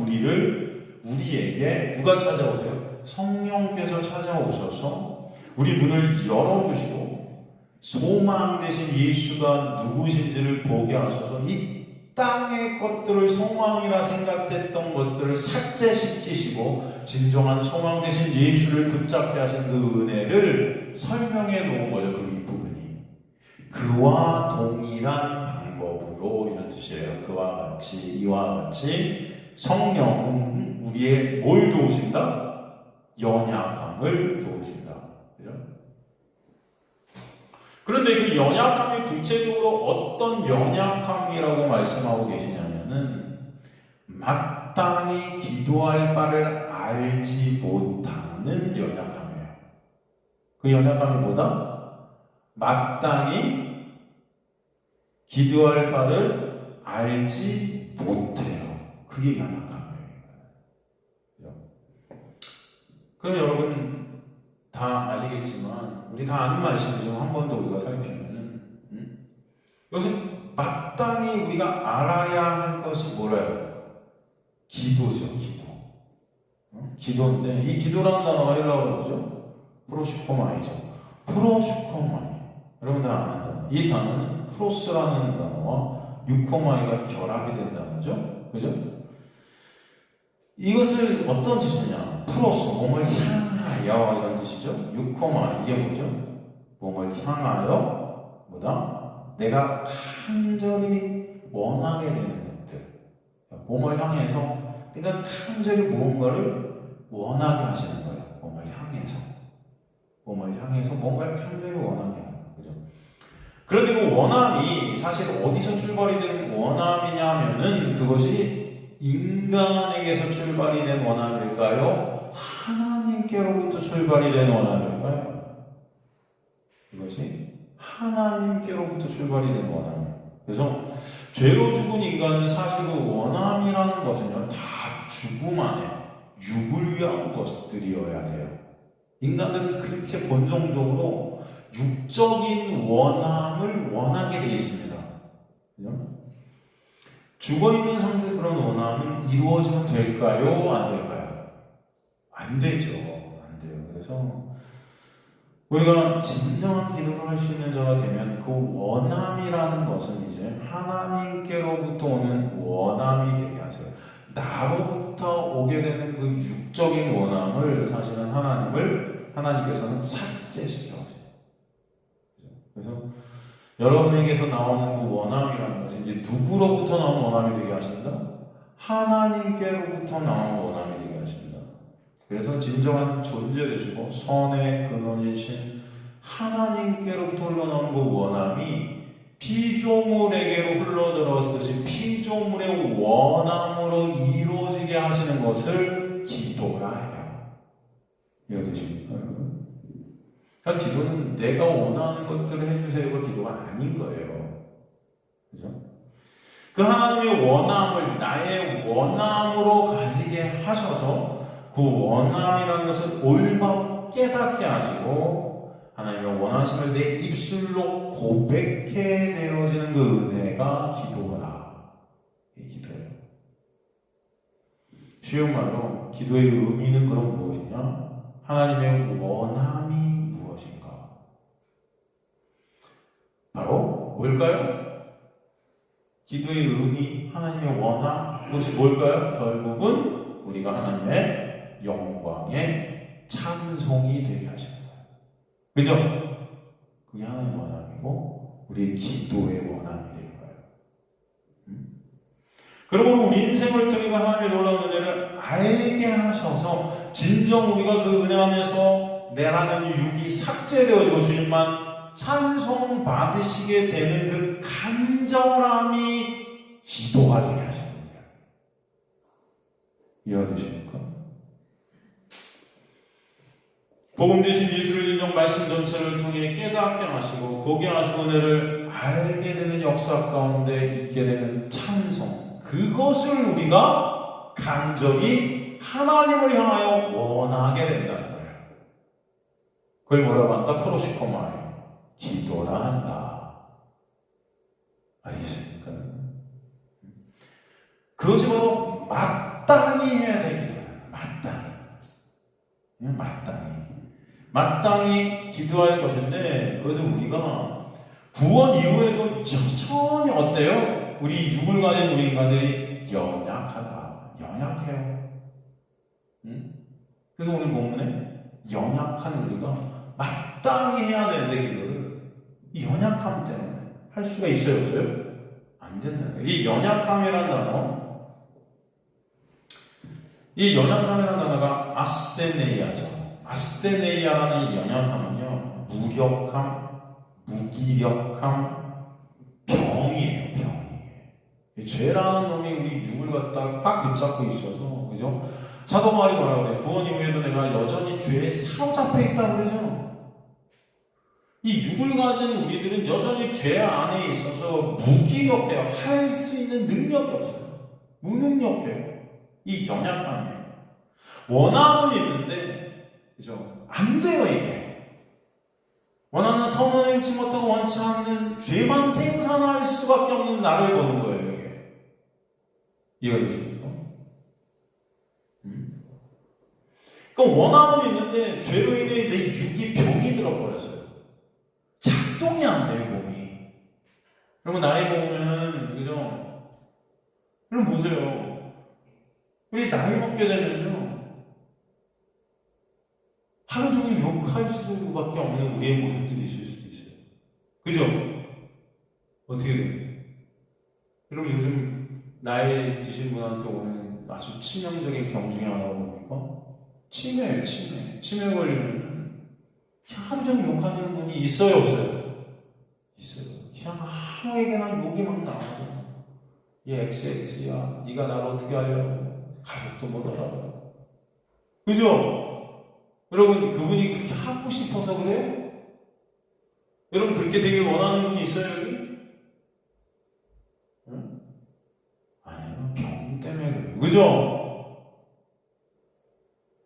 A: 우리에게 누가 찾아오세요? 성령께서 찾아오셔서 우리 눈을 열어주시고 소망 되신 예수가 누구신지를 보게 하셔서 이 땅의 것들을 소망이라 생각했던 것들을 삭제시키시고 진정한 소망 되신 예수를 붙잡게 하신 그 은혜를 설명해 놓은 거죠. 그 윗부분이 그와 동일한 방법으로 이런 뜻이에요. 그와 같이, 이와 같이 성령은 우리의 뭘 도우신다? 연약함을 도우신다. 그죠? 그런데 그 연약함이 구체적으로 어떤 연약함이라고 말씀하고 계시냐면은 마땅히 기도할 바를 알지 못하는 연약함이에요. 그 연약함이 뭐다? 마땅히 기도할 바를 알지 못해요. 그게 연약함이에요. 그럼 여러분 다 아시겠지만 우리 다 아는 말씀이죠. 한 번 더 우리가 살피면은 이것은 마땅히 우리가 알아야 할 것이 뭐래요? 기도죠. 기도. 기도인데 이 기도라는 단어가 헬라어로 뭐죠? 프로슈코마이죠. 프로슈코마이. 여러분 다 아는 단어. 이 단어는 프로스라는 단어와 유코마이가 결합이 된 단어죠. 그죠? 이것을 어떤 뜻이냐? 프로스, 몸을 향하여 이런 뜻이죠. 유코마이, 이게 뭐죠? 몸을 향하여 뭐다? 내가 간절히 원하게 되는 것들. 몸을 향해서 내가 간절히 무언가를 원하게 하시는 거예요. 몸을 향해서. 몸을 향해서 뭔가를 간절히 원하게 하는 거죠. 그죠? 그런데 그 원함이 사실 어디서 출발이 된 원함이냐 하면은 그것이 인간에게서 출발이 된 원함일까요? 하나님께로부터 출발이 된 원함일까요? 이것이 하나님께로부터 출발이 된 원함이에요. 그래서 죄로 죽은 인간은 사실 그 원함이라는 것은요, 다 죽음 안에 육을 위한 것들이어야 돼요. 인간은 그렇게 본성적으로 육적인 원함을 원하게 되어 있습니다. 그죠? 죽어있는 상태에서 그런 원함은 이루어지면 될까요? 안 될까요? 안 되죠. 안 돼요. 그래서 우리가 진정한 기도를 할 수 있는 자가 되면 그 원함이라는 것은 이제 하나님께로부터 오는 원함이 되게 하세요. 나로부터 오게 되는 그 육적인 원함을 사실은 하나님께서는 삭제시켜 하세요. 그래서 여러분에게서 나오는 그 원함이라는 것은 이제 누구로부터 나온 원함이 되게 하신다? 하나님께로부터 나온 원함이 되게 하신다. 그래서 진정한 존재되시고 선의 근원이신 하나님께로부터 흘러나오는 그 원함이 피조물에게로 흘러들어서 그것이 피조물의 원함으로 이루어지게 하시는 것을 기도라 해요. 이해되십니까, 여러분? 그러니까 기도는 내가 원하는 것들을 해주세요가 기도가 아닌 거예요. 그죠? 그 하나님의 원함을 나의 원함으로 가지게 하셔서 그 원함이라는 것을 올바로 깨닫게 하시고 하나님의 원하심을 내 입술로 고백해 되어지는 그 은혜가 기도라. 이 기도예요. 쉬운 말로 기도의 의미는 그럼 무엇이냐? 하나님의 원함이 무엇인가? 바로 뭘까요? 기도의 의미, 하나님의 원함, 그것이 뭘까요? 결국은 우리가 하나님의 영광의 찬송이 되게 하시는 거예요. 그죠? 그게 하나님의 원함이고 우리의 기도의 원함이 되는 거예요. 그러므로 우리 인생을 통해 하나님의 놀라운 은혜를 알게 하셔서 진정 우리가 그 은혜 안에서 내라는 육이 삭제되어지고 주님만 찬송 받으시게 되는 그 간절함이 기도가 되게 하시는 거예요. 이해되십니까? 복음 대신 예수를 인정 말씀 전체를 통해 깨닫게 하시고 보게 하시고 은혜를 알게 되는 역사 가운데 있게 되는 찬송, 그것을 우리가 간절히 하나님을 향하여 원하게 된다는 거예요. 그걸 뭐라고 한다? 프로시코마이, 기도라 한다. 알겠습니까? 그것이 바로 마땅히 해야 될 기도예요. 마땅히 기도할 것인데, 그것을 우리가 구원 이후에도 여전히 어때요? 우리 육을 가진 우리 인간들이 연약해요. 그래서 오늘 본문에 연약한 우리가 마땅히 해야 되는데 기도를 이 연약함 때문에 할 수가 있어요, 없어요? 안 된다는 거예요. 이 연약함이라는 단어가 아스테네이아죠. 아스테네이아라는 이 연약함은요, 무력함, 무기력함, 병이에요. 죄라는 놈이 우리 육을 갖다가 꽉 붙잡고 있어서, 그죠? 사도 바울이 뭐라고 그래요? 구원 이후에도 내가 여전히 죄에 사로잡혀 있다고 그러죠. 이 육을 가진 우리들은 여전히 죄 안에 있어서 무기력해요. 할 수 있는 능력이 없어요. 무능력해요. 이 연약함이에요. 원함은 있는데 그죠? 안 돼요, 이게. 원하는 선을 행치 못하고 원치 않는 죄만 생산할 수밖에 없는 나를 보는 거예요, 이게. 이해되십니까? 그럼 원함은 있는데 죄로 인해 내 육이 병이 들어버렸어요. 작동이 안 돼요, 몸이. 그러면 나이 먹으면, 그죠? 그럼 보세요. 우리 나이 먹게 되면요, 하루 종일 욕할 수밖에 없는 우리의 모습들이 있을 수도 있어요. 그죠? 어떻게 돼요? 여러분 요즘 나이 드신 분한테 오는 아주 치명적인 병 중에 하나가 뭡니까? 치매예요, 치매. 치매 걸리면 하루 종일 욕하시는 분이 있어요, 없어요? 있어요. 그냥 아무에게나 욕이 막 나와요. 얘 XX야. 네가 나를 어떻게 하려고. 가족도 못 알아봐요. 그죠? 여러분 그분이 그렇게 하고 싶어서 그래요? 여러분 그렇게 되길 원하는 분이 있어요, 여기? 응? 아니요, 병 때문에 그래요. 그죠?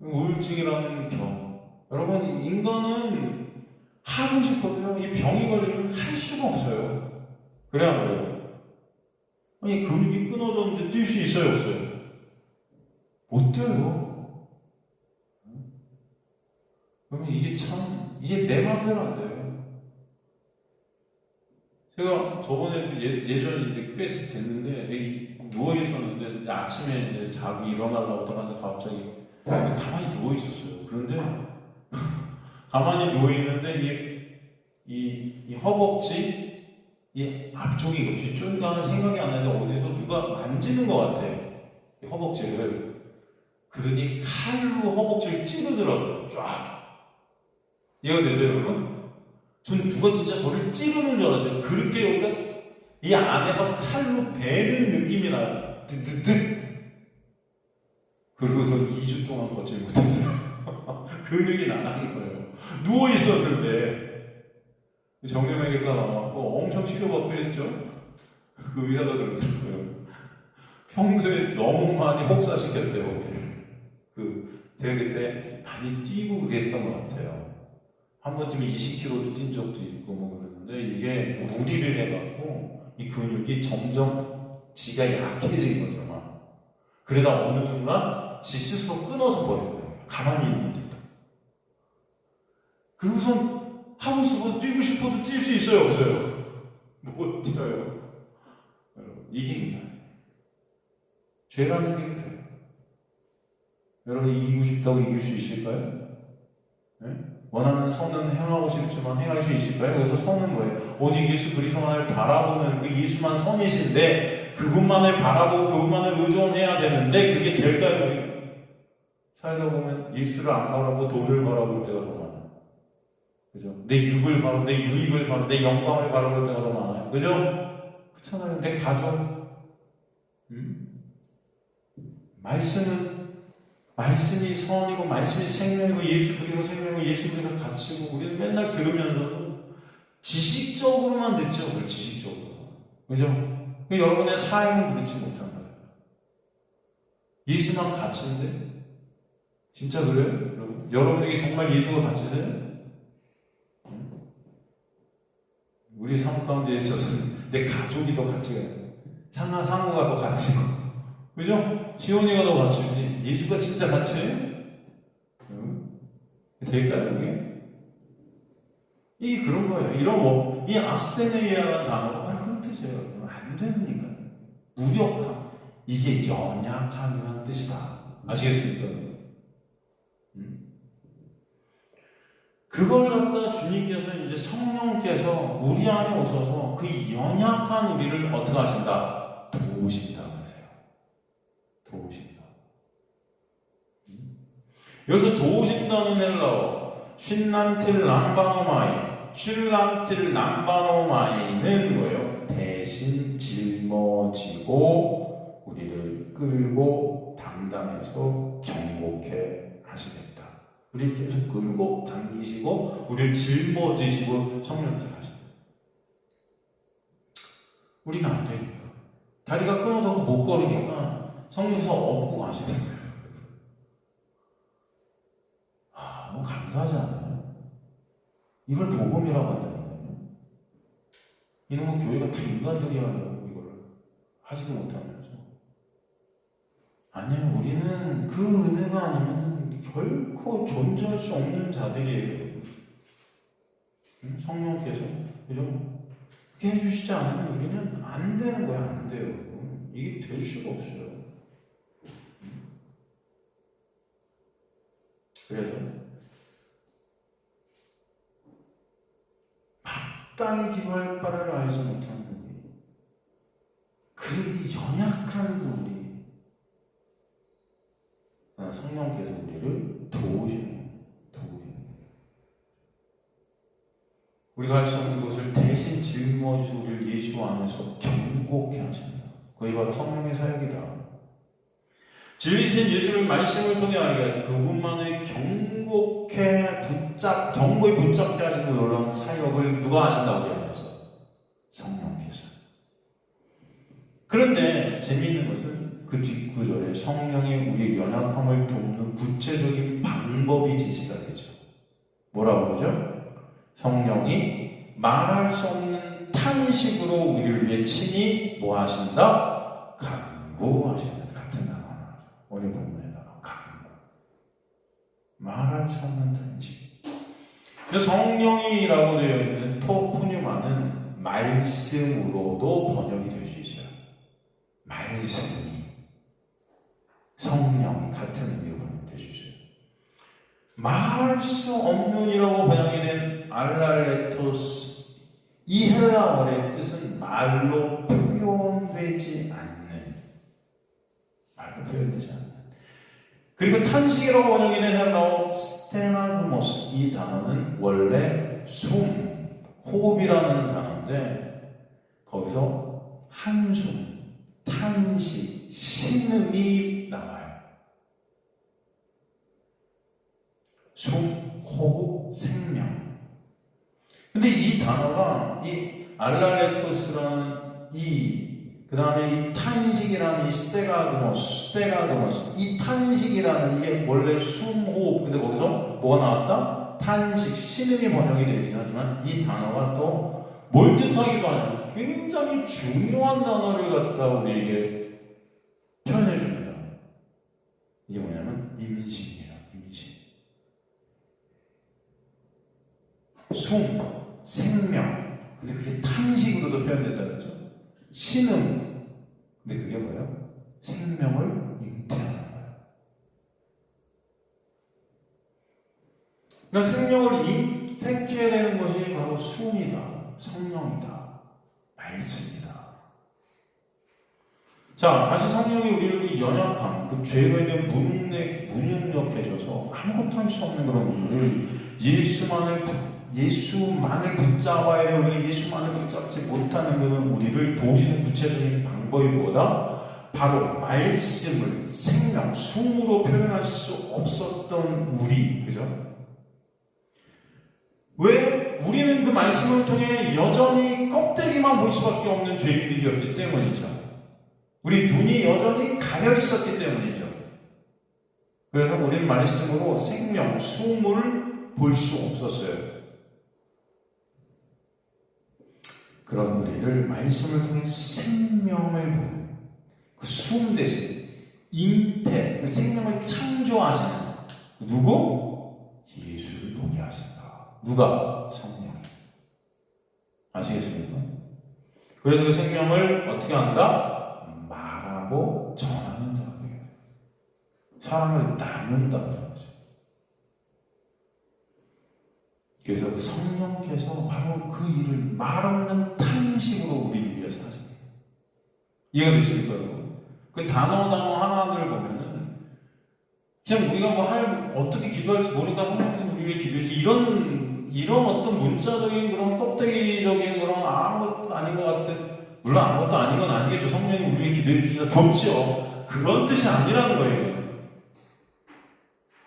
A: 우울증이라는 병. 여러분, 인간은 하고 싶거든요. 이 병이 걸리면 할 수가 없어요. 그래, 안 그래요? 아니, 근육이 끊어졌는데 뛸 수 있어요, 없어요? 못 뛰어요. 그러면 이게 참, 이게 내 맘대로 안 돼요. 제가 저번에 예전에 이제 꽤 됐는데, 제가 누워 있었는데, 아침에 이제 자고 일어나려고 하다가 갑자기 가만히 누워 있었어요. 그런데 가만히 누워 있는데 이 허벅지 이 앞쪽이 뒤쪽인가 하는 생각이 안 나는데 어디서 누가 만지는 것 같아. 이 허벅지를. 그러니 칼로 허벅지를 찌르더라고요. 쫙. 이해가 되세요, 여러분? 전 누가 진짜 저를 찌르는 줄 알았어요. 그렇게 여기가 이 안에서 칼로 베는 느낌이 나요. 드드드. 그러고서 2주 동안 걷지 못했어요. 근육이 나가는 거예요. 누워 있었는데 정형외과 나왔고 엄청 치료받고 했죠. 그 의사가 그러더라고요. 평소에 너무 많이 혹사시켰대요. 제가 그때 많이 뛰고 그랬던 것 같아요. 한 번쯤 20km도 뛴 적도 있고 뭐 그랬는데 이게 무리를 해갖고 이 근육이 점점 지가 약해진 거죠. 막. 그러다 어느 순간 지 스스로 끊어져 버린 거예요. 가만히 있는데도. 그리고선 하고 싶어도 뛰고 싶어도 뛸 수 있어요, 없어요? 못 뛰어요. 이게 인간이에요. 죄라는 게 그래요. 여러분 이기고 싶다고 이길 수 있을까요? 네? 원하는 선은 행하고 싶지만 행할 수 있을까요? 그래서 선은 뭐예요? 오직 예수 그리스도만을 바라보는 그 예수만 선이신데 그분만을 바라보고 그분만을 의존해야 되는데 그게 될까요? 살다 보면 예수를 안 바라보고 돈을 바라볼 때가 더 많아요. 그죠? 내 육을 바라보고, 내 유익을 바라보고, 내 영광을 바라볼 때가 더 많아요. 그죠? 그렇잖아요. 내 가족. 말씀이 선이고, 말씀이 생명이고, 예수 그리고 생명이고, 예수 그리고 가치고, 우리는 맨날 들으면서도 지식적으로만 듣죠. 그걸 지식적으로. 그죠? 여러분의 삶은 그렇지 못한 거예요. 예수만 가치인데? 진짜 그래요? 여러분? 여러분에게 정말 예수가 가치세요? 우리 삶 가운데 있어서는 내 가족이 더 가치가 있어요. 상호가 더 가치고. 그죠? 시온이가 더 가치지. 예수가 진짜 가치예요? 될까요, 이게? 이게 그런 거예요. 이 아스테네이아라는 단어가 바로 그런 뜻이에요. 안 되니까. 무력함. 이게 연약함이라는 뜻이다. 아시겠습니까? 그걸 갖다 주님께서 이제 성령께서 우리 안에 오셔서 그 연약한 우리를 어떻게 하신다? 도우신다 그러세요. 도우신다. 여기서 도우신다는 헬라어 쉰란틸 람바노마이 쉴란틸 람바노마이는 뭐예요? 대신 짊어지고 우리를 끌고 담당해서 경고케 하시겠다. 우리를 계속 끌고 당기시고 우리를 짊어지시고 성령께서 하십니다. 우리는 안 되니까. 다리가 끊어서 못 걸으니까 성령께서 업고 가시는 거예요. 너무 당연하지 않아요? 이걸 복음이라고 한다니까요. 이놈의 교회가 다 인간들이 하려고 이걸 하지도 못하면서. 아니요, 우리는 그 은혜가 아니면 결코 존재할 수 없는 자들이에요. 성령께서 그죠? 그렇게 해주시지 않으면 우리는 안 되는 거야. 안 돼요. 이게 될 수가 없어요. 그래서 마땅히 기도할 바를 알지 못하는 우리, 그 연약한 우리, 성령께서 우리를 도우시는 거예요. 우리가 할 수 없는 것을 대신 짊어지셔 우리를 예수 안에서 경고케 하십니다. 그게 바로 성령의 사역이다. 진리신 예수를 말씀을 통해 알게 하시고 그분만을 경고에 붙잡게 하시는 놀라운 사역을 누가 하신다고 얘기해서 성령께서. 그런데 재미있는 것은 그 뒷구절에 성령이 우리의 연약함을 돕는 구체적인 방법이 제시가 되죠. 뭐라고 그러죠? 성령이 말할 수 없는 탄식으로 우리를 위해 친히 뭐 하신다? 간구하신다. 같은 단어 하나. 오늘 본문에다가 간구. 말할 수 없는 탄식. 근데 성령이라고 되어 있는 토푸뉴마는 말씀으로도 번역이 될 수 있어요. 말씀이. 성령 같은 의미로 번역될 수 있어요. 말할 수 없는이라고 번역이 된 알랄레토스, 이 헬라어의 뜻은 말로 표현되지 않는, 그리고 탄식이라고 번역이 된 헬라어 스테나그모스, 이 단어는 원래 숨, 호흡이라는 단어인데 거기서 한숨, 탄식, 신음이 나와요. 숨, 호흡, 생명. 근데 이 단어가 이 알랄레토스라는 그 다음에 이 탄식이라는 이 스테가그모스, 이 탄식이라는 이게 원래 숨, 호흡. 근데 거기서 뭐가 나왔다? 탄식, 신음이 번역이 되긴 하지만 이 단어가 또 뭘 뜻하기도 하냐? 굉장히 중요한 단어를 갖다 우리에게 표현해 줍니다. 이게 뭐냐면 임신이에요. 임신. 숨, 생명. 근데 그게 탄식으로도 표현됐다 그러죠. 신음. 근데 그게 뭐예요? 생명을 잉태하는 거예요. 그러니까 생명을 잉태케 되는 것이 바로 숨이다. 성령이다. 말씀이다. 자, 다시 성령이 우리를 연약함, 그 죄로 인해 무능력해져서 아무것도 할 수 없는 그런 우리를 예수만을 붙잡아야 돼. 우리가 예수만을 붙잡지 못하는 그런 우리를 도우시는 구체적인 방법이 뭐다? 바로 말씀을 생명, 숨으로 표현할 수 없었던 우리, 그죠? 왜? 우리는 그 말씀을 통해 여전히 껍데기만 볼 수밖에 없는 죄인들이었기 때문이죠. 우리 눈이 여전히 가려 있었기 때문이죠. 그래서 우리는 말씀으로 생명, 숨을 볼 수 없었어요. 그런 우리를 말씀을 통해 생명을 보는 그 숨 대신 잉태, 그 생명을 창조하시는 누구? 예수를 보게 하신다. 누가? 성령이. 아시겠습니까? 그래서 그 생명을 어떻게 한다? 말하고 전하는 자예요. 사람을 나눈다는 거죠. 그래서 그 성령께서 바로 그 일을 말없는 탄식으로 우리를 위해서 하십니다. 이해가 되십니까, 여러분? 그 단어 하나들을 보면은 그냥 우리가 어떻게 기도할지 모르니까 성령께서 우리 위해 기도해서 이런 어떤 문자적인 그런 껍데기적인 그런 아무것도 아닌 것 같은, 물론 아무것도 아닌 건 아니겠죠. 성령이 우리 위해 기도해 주시다 좋지요. 그런 뜻이 아니라는 거예요.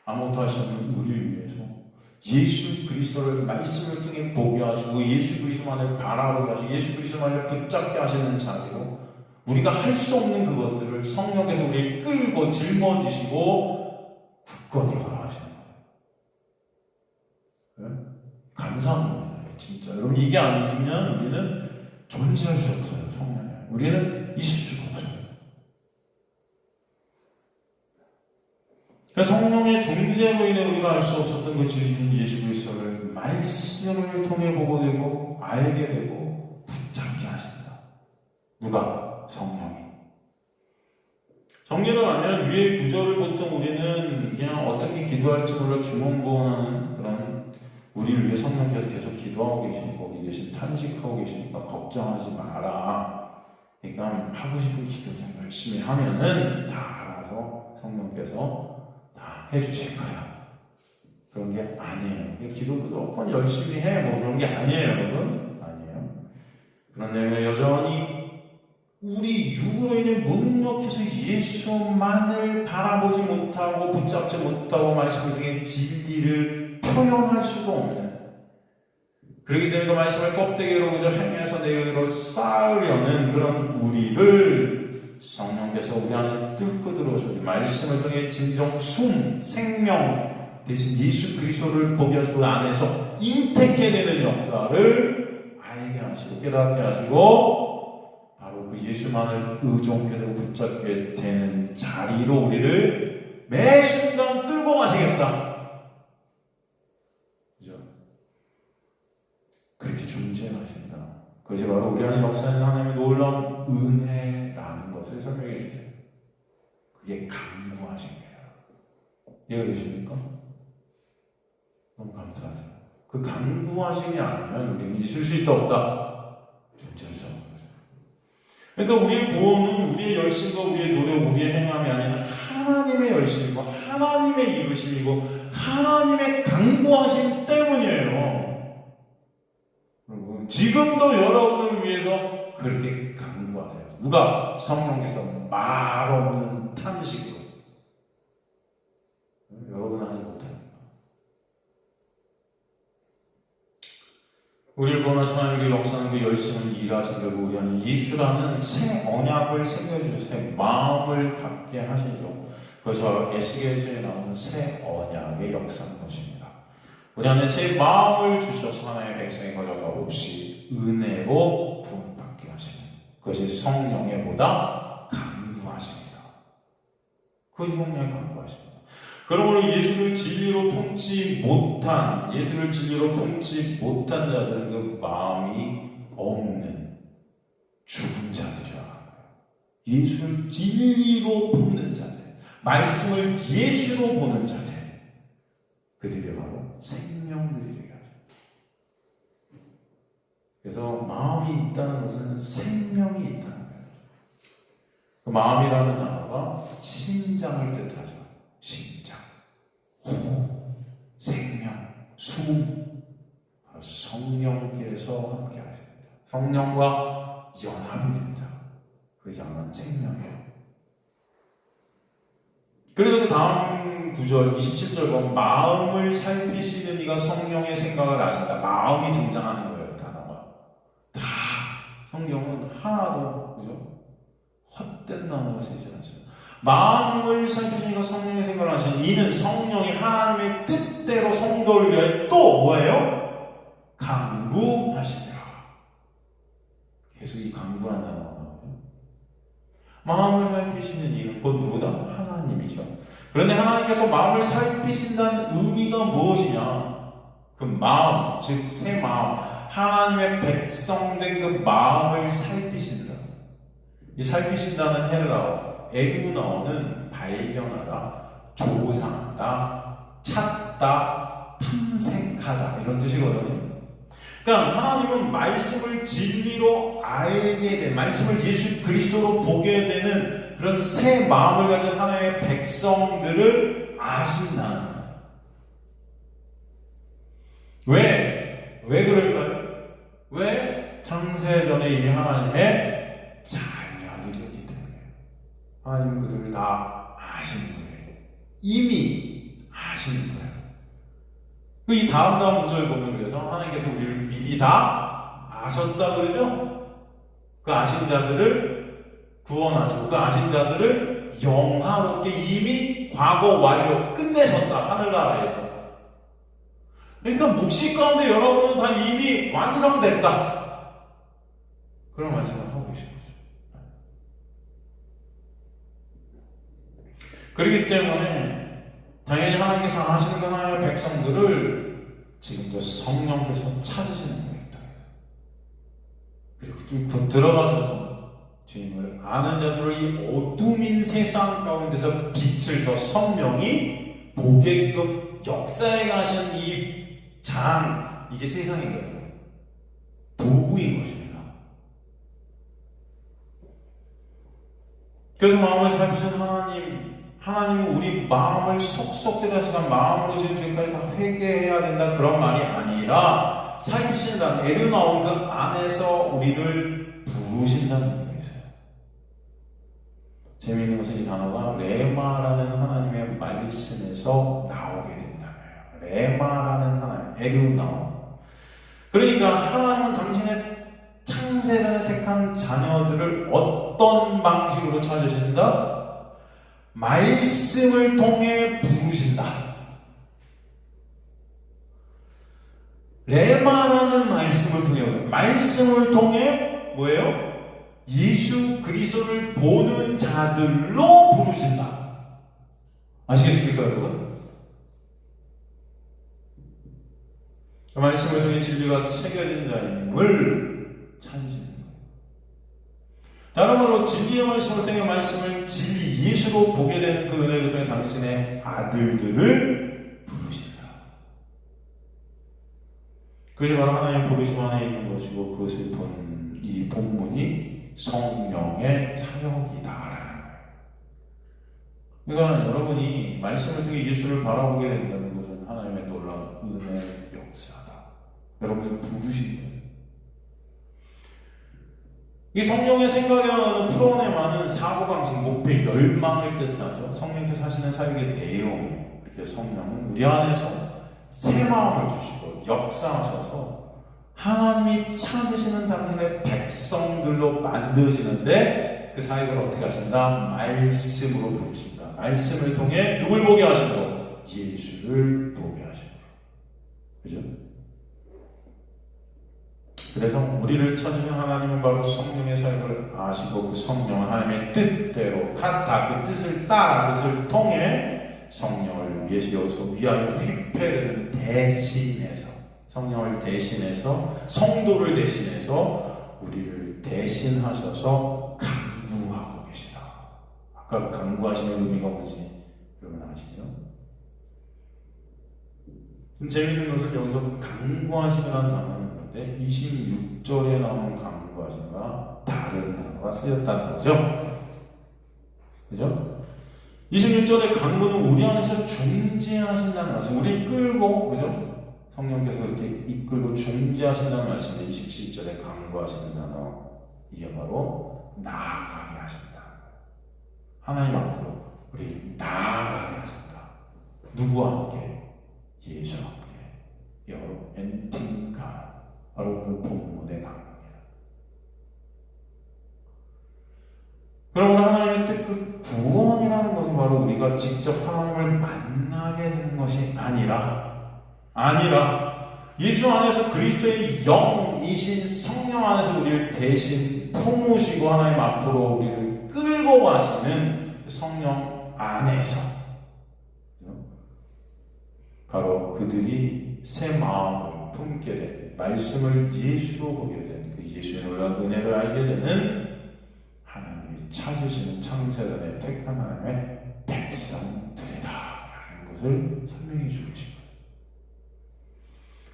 A: 아무것도 할 수 없는 우리를 위해서 예수 그리스도를 말씀을 통해 보게 하시고 예수 그리스도만을 바라보게 하시고 예수 그리스도만을 붙잡게 하시는 자리로 우리가 할 수 없는 그것들을 성령께서 우리를 끌고 짊어지시고 굳건히 걸어가시는 거예요. 진짜. 여러분, 이게 아니면 우리는 존재할 수 없어요. 성령에. 우리는 있을 수가 없어요. 그러니까 성령의 존재로 인해 우리가 알 수 없었던 그 진리인 예수 그리스도를 말씀을 통해 보고 되고 알게 되고 붙잡게 하신다. 누가? 성령이. 정리를 하면 위의 구절을 보통 우리는 그냥 어떻게 기도할지 몰라 주문보는 그런 우리를 위해 성령께서 계속 기도하고 계시고 거기 계신 탄식하고 계시니까 걱정하지 마라. 그러니까 하고 싶은 기도 그냥 열심히 하면은 다 알아서 성령께서 다 해주실 거야. 그런 게 아니에요. 기도도 무조건 열심히 해. 뭐 그런 게 아니에요, 여러분. 아니에요. 그런데 여전히 우리 육으로 인해 무능력해서 예수만을 바라보지 못하고 붙잡지 못하고 말씀을 통해 진리를 표현할 수도 없는, 그렇기 때문에 그 말씀을 껍데기로 그저 행해서 내 의로 쌓으려는 그런 우리를 성령께서 우리 안에 뚫고 들어오셔서 말씀을 통해 진정 생명 대신 예수 그리스도를 보게 하시고 안에서 인택해내는 역사를 알게 하시고 깨닫게 하시고 바로 그 예수만을 의존케 되고 붙잡게 되는 자리로 우리를 매 순간 끌고 가시겠다. 그죠? 그렇게 존재하신다. 그것이 바로 우리 안에 역사하는 하나님의 놀라운 은혜라는 것을 설명해 주세요. 그게 강구하신 거예요. 이해가 되십니까? 너무 감사하죠. 그 강구하심이 아니면 우리는 있을 수 있다 없다? 존재할 수 없는 거죠. 그러니까 우리의 구원은 우리의 열심과 우리의 노력, 우리의 행함이 아니라 하나님의 열심과 하나님의 이루심이고 하나님의 강구하심 때문이에요. 그리고 지금도 여러분을 위해서 그렇게 강구하세요. 누가? 성령께서 말 없는 탄식으로. 여러분은 하지 못합니다. 우리를 구원하신 하나님의 역사는 그 열심을 일하신 결국 우리 안에 예수라는 새 언약을 생겨주셔서 새 마음을 갖게 하시죠. 그것이 바로 에스겔서에 나오는 새 언약의 역사인 것입니다. 우리 안에 새 마음을 주셔서 하나님의 백성의 거절과 없이 은혜로 구원받게 하시는 그것이 성령의 보다 강구하십니다. 그것이 성령의 강구하십니다. 그러므로 예수를 진리로 품지 못한 자들은 그 마음이 없는 죽은 자들이라 합니다. 예수를 진리로 품는 자들, 말씀을 예수로 보는 자들, 그들이 바로 생명들이 되게 하죠. 그래서 마음이 있다는 것은 생명이 있다는 거예요. 그 마음이라는 단어가 심장을 뜻하죠. 심장, 호흡, 생명, 숨, 성령께서 함께 하십니다. 성령과 연합이 됩니다. 그것이 아마 생명이에요. 그래서 그 다음 구절 27절 보면 마음을 살피시는 이가 성령의 생각을 아신다. 마음이 등장하는 거예요. 단어가 다 성경은 하나도 그죠? 헛된 단어가 쓰이지 않습니다. 마음을 살피시니까 성령의 생각을 하시는 이는 성령이 하나님의 뜻대로 성도를 위하여 또 뭐예요? 강구하시니라. 계속 이 강구라는 단어가 나오죠. 마음을 살피시는 이는 곧 누구다? 하나님이죠. 그런데 하나님께서 마음을 살피신다는 의미가 무엇이냐? 그 마음, 즉 새 마음, 하나님의 백성된 그 마음을 살피신다. 이 살피신다는 헬라어 에구나오는 발견하다, 조사하다, 찾다, 탐색하다 이런 뜻이거든요. 그러니까 하나님은 말씀을 진리로 알게 된, 말씀을 예수 그리스도로 보게 되는 그런 새 마음을 가진 하나님의 백성들을 아신다는 거예요. 왜 그럴까요? 왜? 창세전에 이미 하나님의 자녀들이었기 때문에 하나님은 그들을 다 아시는 거예요. 이미 아시는 거예요. 이 다음 구절 보면 그래서 하나님께서 우리를 미리 다 아셨다 그러죠? 그 아신 자들을 구원하시고 그 아신 자들을 영화롭게 이미 과거 완료 끝내셨다. 하늘나라에서. 그러니까 묵시 가운데 여러분은 다 이미 완성됐다. 그런 말씀을 하고 계신 거죠. 그렇기 때문에 당연히 하나님께서 하시는 건 하나님의 백성들을 지금도 성령께서 찾으시는 거예요. 그리고 곧 들어가셔서 주님을 아는 자들을 이 어둠인 세상 가운데서 빛을 더 선명히 보게끔 역사에 가신 이 장, 이게 세상인 거예요. 도구인 것입니다. 그래서 마음을 살피신 하나님은 우리 마음을 속속 들여다시간 마음으로 지금까지 다 회개해야 된다 그런 말이 아니라 살피신다, 애를 나온 그 안에서 우리를 부르신다는 의미가 있어요. 재미있는 것은 이 단어가 레마라는 하나님의 말씀에서 나오게 된다는 거예요. 레마라는 하나님, 에르나오. 그러니까 하나님은 당신의 창세전에 택한 자녀들을 어떤 방식으로 찾으신다? 말씀을 통해 부르신다. 레마라는 말씀을 통해 뭐예요? 예수 그리스도를 보는 자들로 부르신다. 아시겠습니까, 여러분? 그 말씀을 통해 진리가 새겨진 자임을 찾으시는 거예요. 다른 말로 진리의 말씀을 통해 말씀을 진리 예수로 보게 되는 그 은혜를 통해 당신의 아들들을 부르신다. 그것이 바로 하나님의 부르심 안에 있는 것이고, 그것을 본 이 본문이 성령의 사역이다라는 거예요. 그러니까 여러분이 말씀을 통해 예수를 바라보게 된다는 것은 하나님의 놀라운 은혜의 역사다. 여러분을 부르신 거예요. 이 성령의 생각에 나오는 풀어내 많은 사고방식, 목표, 열망을 뜻하죠. 성령께서 하시는 사역의 내용, 이렇게 성령은 우리 안에서 새 마음을 주시고 역사하셔서 하나님이 찾으시는 당신의 백성들로 만드시는데 그 사역을 어떻게 하신다? 말씀으로 부르신다. 말씀을 통해 누굴 보게 하시고? 예수를 보게 하시고. 그죠? 그래서 우리를 찾으신 하나님은 바로 성령의 사역을 아시고 그 성령은 하나님의 뜻대로 그 뜻을 따라 뜻을 통해 성령을 위해서 여기서 위하여 휘폐를 대신해서 성령을 대신해서 성도를 대신해서 우리를 대신하셔서 강구하고 계시다. 아까 그 강구하시는 의미가 뭔지 여러분 아시죠? 재미있는 것은 여기서 강구하시라는 단어는 건데 26절에 나오는 강구하시가 다른 단어가 쓰였다는 거죠. 그죠? 26절의 강구는 우리 안에서 중재하신다는 말씀, 우리를 끌고, 그죠? 성령께서 이렇게 이끌고 중재하신다는 말씀인데 27절에 강구하시는 단어, 이게 바로 나아가게 하신다. 하나님 앞으로 우리 나아가게 하신다. 누구와 함께? 예수와 함께. 여러 엔팅가, 바로 그 본문의 강구입니다. 그러면 하나님의 뜻, 그 구원이라는 것은 바로 우리가 직접 하나님을 만나게 되는 것이 아니라 예수 안에서 그리스도의 영이신 성령 안에서 우리를 대신 품으시고 하나님 앞으로 우리를 끌고 가시는 성령 안에서 바로 그들이 새 마음을 품게 된, 말씀을 예수로 보게 된, 그 예수의 놀라운 은혜를 알게 되는 하나님이 찾으시는 창세전에 택한 하나님의 백성들이다라는 것을 설명해 주고 계십니다.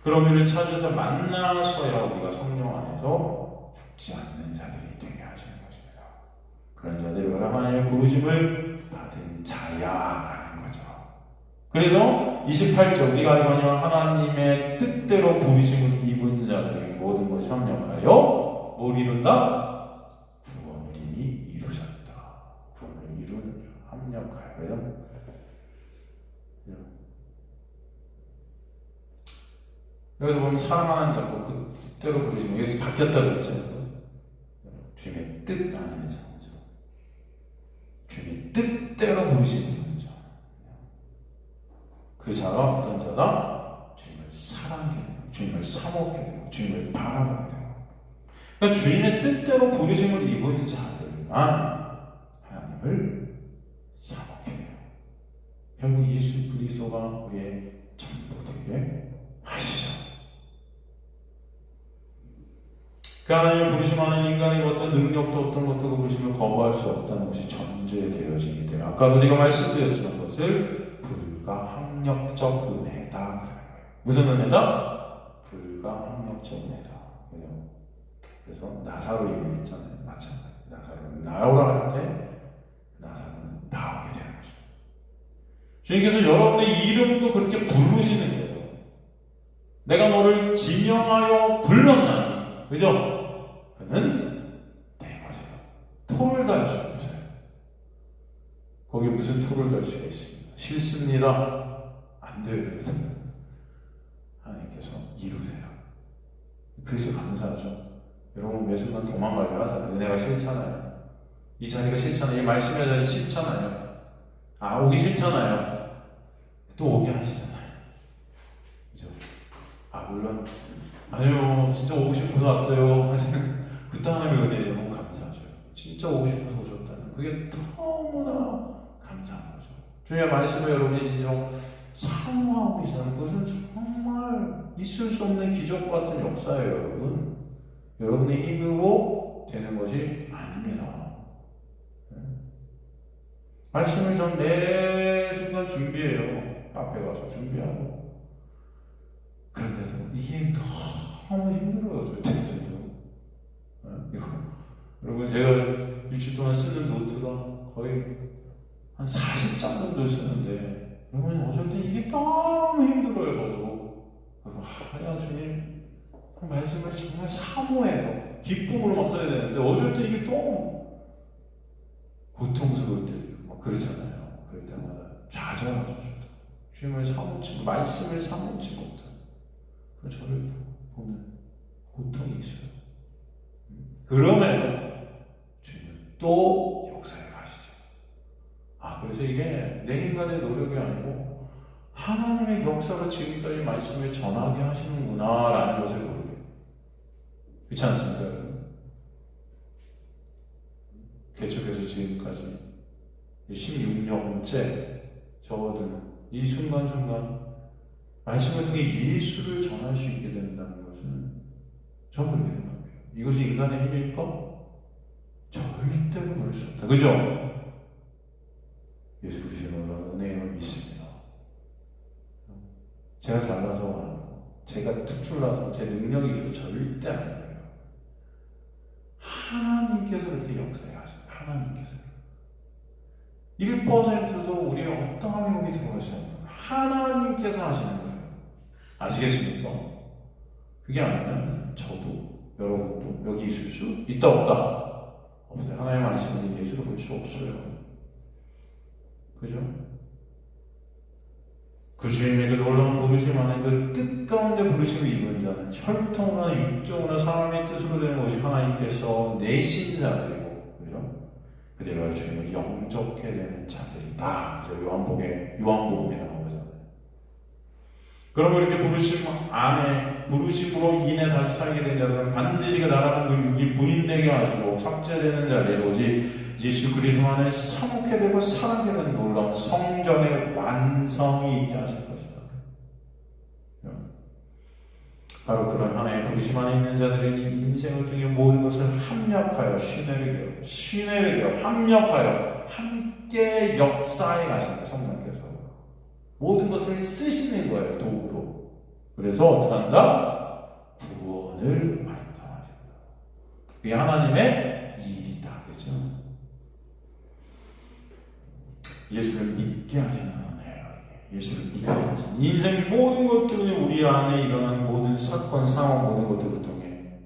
A: 그런 우리를 찾아서 만나셔야 우리가 성령 안에서 죽지 않는 자들이 되게 하시는 것입니다. 그런 자들이 하나님의 부르심을 받은 자야라는 거죠. 그래서 28절 우리가 이거냐 하나님의 뜻대로 부르심을 입은 자들에게 모든 것이 협력하여 뭘 이룬다? 구원을 이미 이루셨다. 구원을 이루는 협력하여. 여기서 보면 사랑하는 자고 그 뜻대로 부르시면 여기서 바뀌었다고 그랬죠. 주님의 뜻 안에서 주님의 뜻대로 부르시는 거죠. 그 자가 어떤 자다? 주님을 주님을 사모하게 되고 주님을 바라보게 되고, 그러니까 주인의 뜻대로 부르심을 입은 자들만 하나님을 사모하게 돼요. 결국 예수 그리스도가 우리의 전부 되게 하시죠. 그 하나님의 부르심 안에 인간의 어떤 능력도 어떤 것도 부르심을 거부할 수 없다는 것이 전제되어지기 때문에, 아까도 제가 말씀드렸지만 그것을 불가항력적 은혜다 그러는 거예요. 무슨 은혜다? 불가항력적 은혜다. 그래서 나사로 얘기했잖아요. 마찬가지. 나사로는 나오라 할 때 나사로는 나오게 되는 거죠. 주님께서 여러분의 이름도 그렇게 부르시는 거예요. 내가 너를 지명하여 불렀나니, 그죠? 그는 내 것이다. 토를 달 수 없어요. 거기에 무슨 토를 달 수가 있습니다. 싫습니다. 안 돼요. 하나님께서 이루세요. 그래서 감사하죠. 여러분 매 순간 도망가려 하잖아요. 은혜가 싫잖아요. 이 자리가 싫잖아요. 이 말씀의 자리 싫잖아요. 오기 싫잖아요. 또 오게 하시잖아요. 그죠? 물론 아니요 진짜 오고 싶어서 왔어요 하시는 그때 하나님의 은혜에 너무 감사하죠. 진짜 오고 싶어서 오셨다는 그게 너무나 감사한 거죠. 주님의 말씀을 여러분이 진정 사모하고 계시는 것은 정말 있을 수 없는 기적과 같은 역사예요. 여러분, 여러분의 힘으로 되는 것이 아닙니다. 말씀을 전 매 순간 준비해요. 앞에 가서 준비하고. 그런데도 이게 너무 힘들어요. 저도. 여러분, 제가 일주일 동안 쓰는 노트가 거의 한 40장 정도 쓰는데, 여러분, 어쩔 때 이게 너무 힘들어요. 저도. 야, 주님, 말씀을 정말 사모해서 기쁨으로 막 써야 되는데, 어쩔 때 이게 너무 고통스러울 때도 있고, 막 그렇잖아요. 그럴 때마다 좌절하죠. 주님을 사모치, 말씀을 사모치 못한. 저를 보면 고통이 있어요. 그러면 주님은 또 역사에 가시죠. 그래서 이게 내 인간의 노력이 아니고 하나님의 역사로 지금까지 말씀을 전하게 하시는구나 라는 것을 모르게. 그렇지 않습니까? 개척해서 지금까지 16년째 접어드는 이 순간순간 말씀을 통해 예수를 전할 수 있게 된다는 것은 저는 그렇게 생각해요. 이것이 인간의 힘일까? 절대로 그럴 수 없다. 그죠? 예수 그리스도의 은혜를 믿습니다. 제가 잘나서 아니고 제가 특출나서 제 능력이 있어서 절대 아니에요. 하나님께서 이렇게 역사에 하시는 하나님께서 1%도 우리의 어떠한 힘이 들어갈 수 없는 하나님께서 하시는 거예요. 아시겠습니까? 그게 아니면 저도 여러분도 여기 있을 수 있다 없다? 없어요. 하나님의 말씀은 예수로 볼 수 없어요. 그죠? 그 주님의 그 놀라운 부르심 안에 그 뜻 가운데 부르심을 입은 자는 혈통이나 육종이나 사람의 뜻으로 되는 것이 하나님께서 내신 자들이고, 그죠? 그들과 주님을 영접해 되는 자들이다. 요한복음에 나온 거잖아요. 그러면 이렇게 부르심 안에 부르심으로 인해 다시 살게 된 자들은 반드시 그 나라는 그 육이 부인되게 하시고 삭제되는 자리에 오직 예수 그리스도 안에 사목해 되고 살아게 되는 놀라운 성전의 완성이 있게 하실 것이다. 바로 그런 하나의 부르심 안에 있는 자들은 인생을 통해 모든 것을 합력하여 신뢰를 이겨 합력하여 함께 역사에 가신다. 성령께서 모든 것을 쓰시는 거예요. 도구로. 그래서 어떻게 한다? 구원을 완성하신다. 그게 하나님의 일이다. 그렇죠? 예수를 믿게 하시는 은혜예요. 예수를 믿게 하시는 인생 모든 것들은 우리 안에 일어난 모든 사건, 상황, 모든 것들을 통해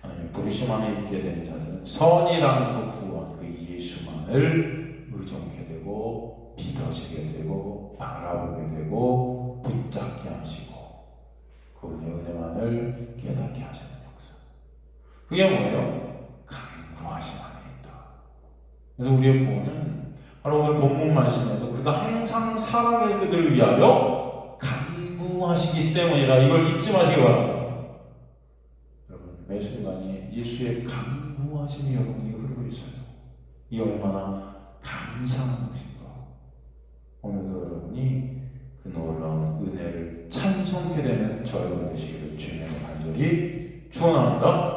A: 하나님 부르심 안에 있게 된 자들은 선이라는 그 구원, 그 예수만을 의존하게 되고 믿어지게 되고 바라보게 되고 붙잡게 하시고 그분의 은혜만을 깨닫게 하시는 역사. 그게 뭐예요? 강구하심 안에 있다. 그래서 우리의 구원은 바로 오늘 본문 말씀에도 그가 항상 살아계 그들을 위하여 간구하시는 강구하시기 때문이라 이걸 잊지 마시기 바랍니다. 여러분 매 순간이 예수의 강구하심이 여러분에게 흐르고 있어요. 이 얼마나 감사한 것인가. 오늘도 여러분이 그 놀라운 은혜를 찬송케 되는 저 여러분 되시기를 주님의 간절히 축원합니다.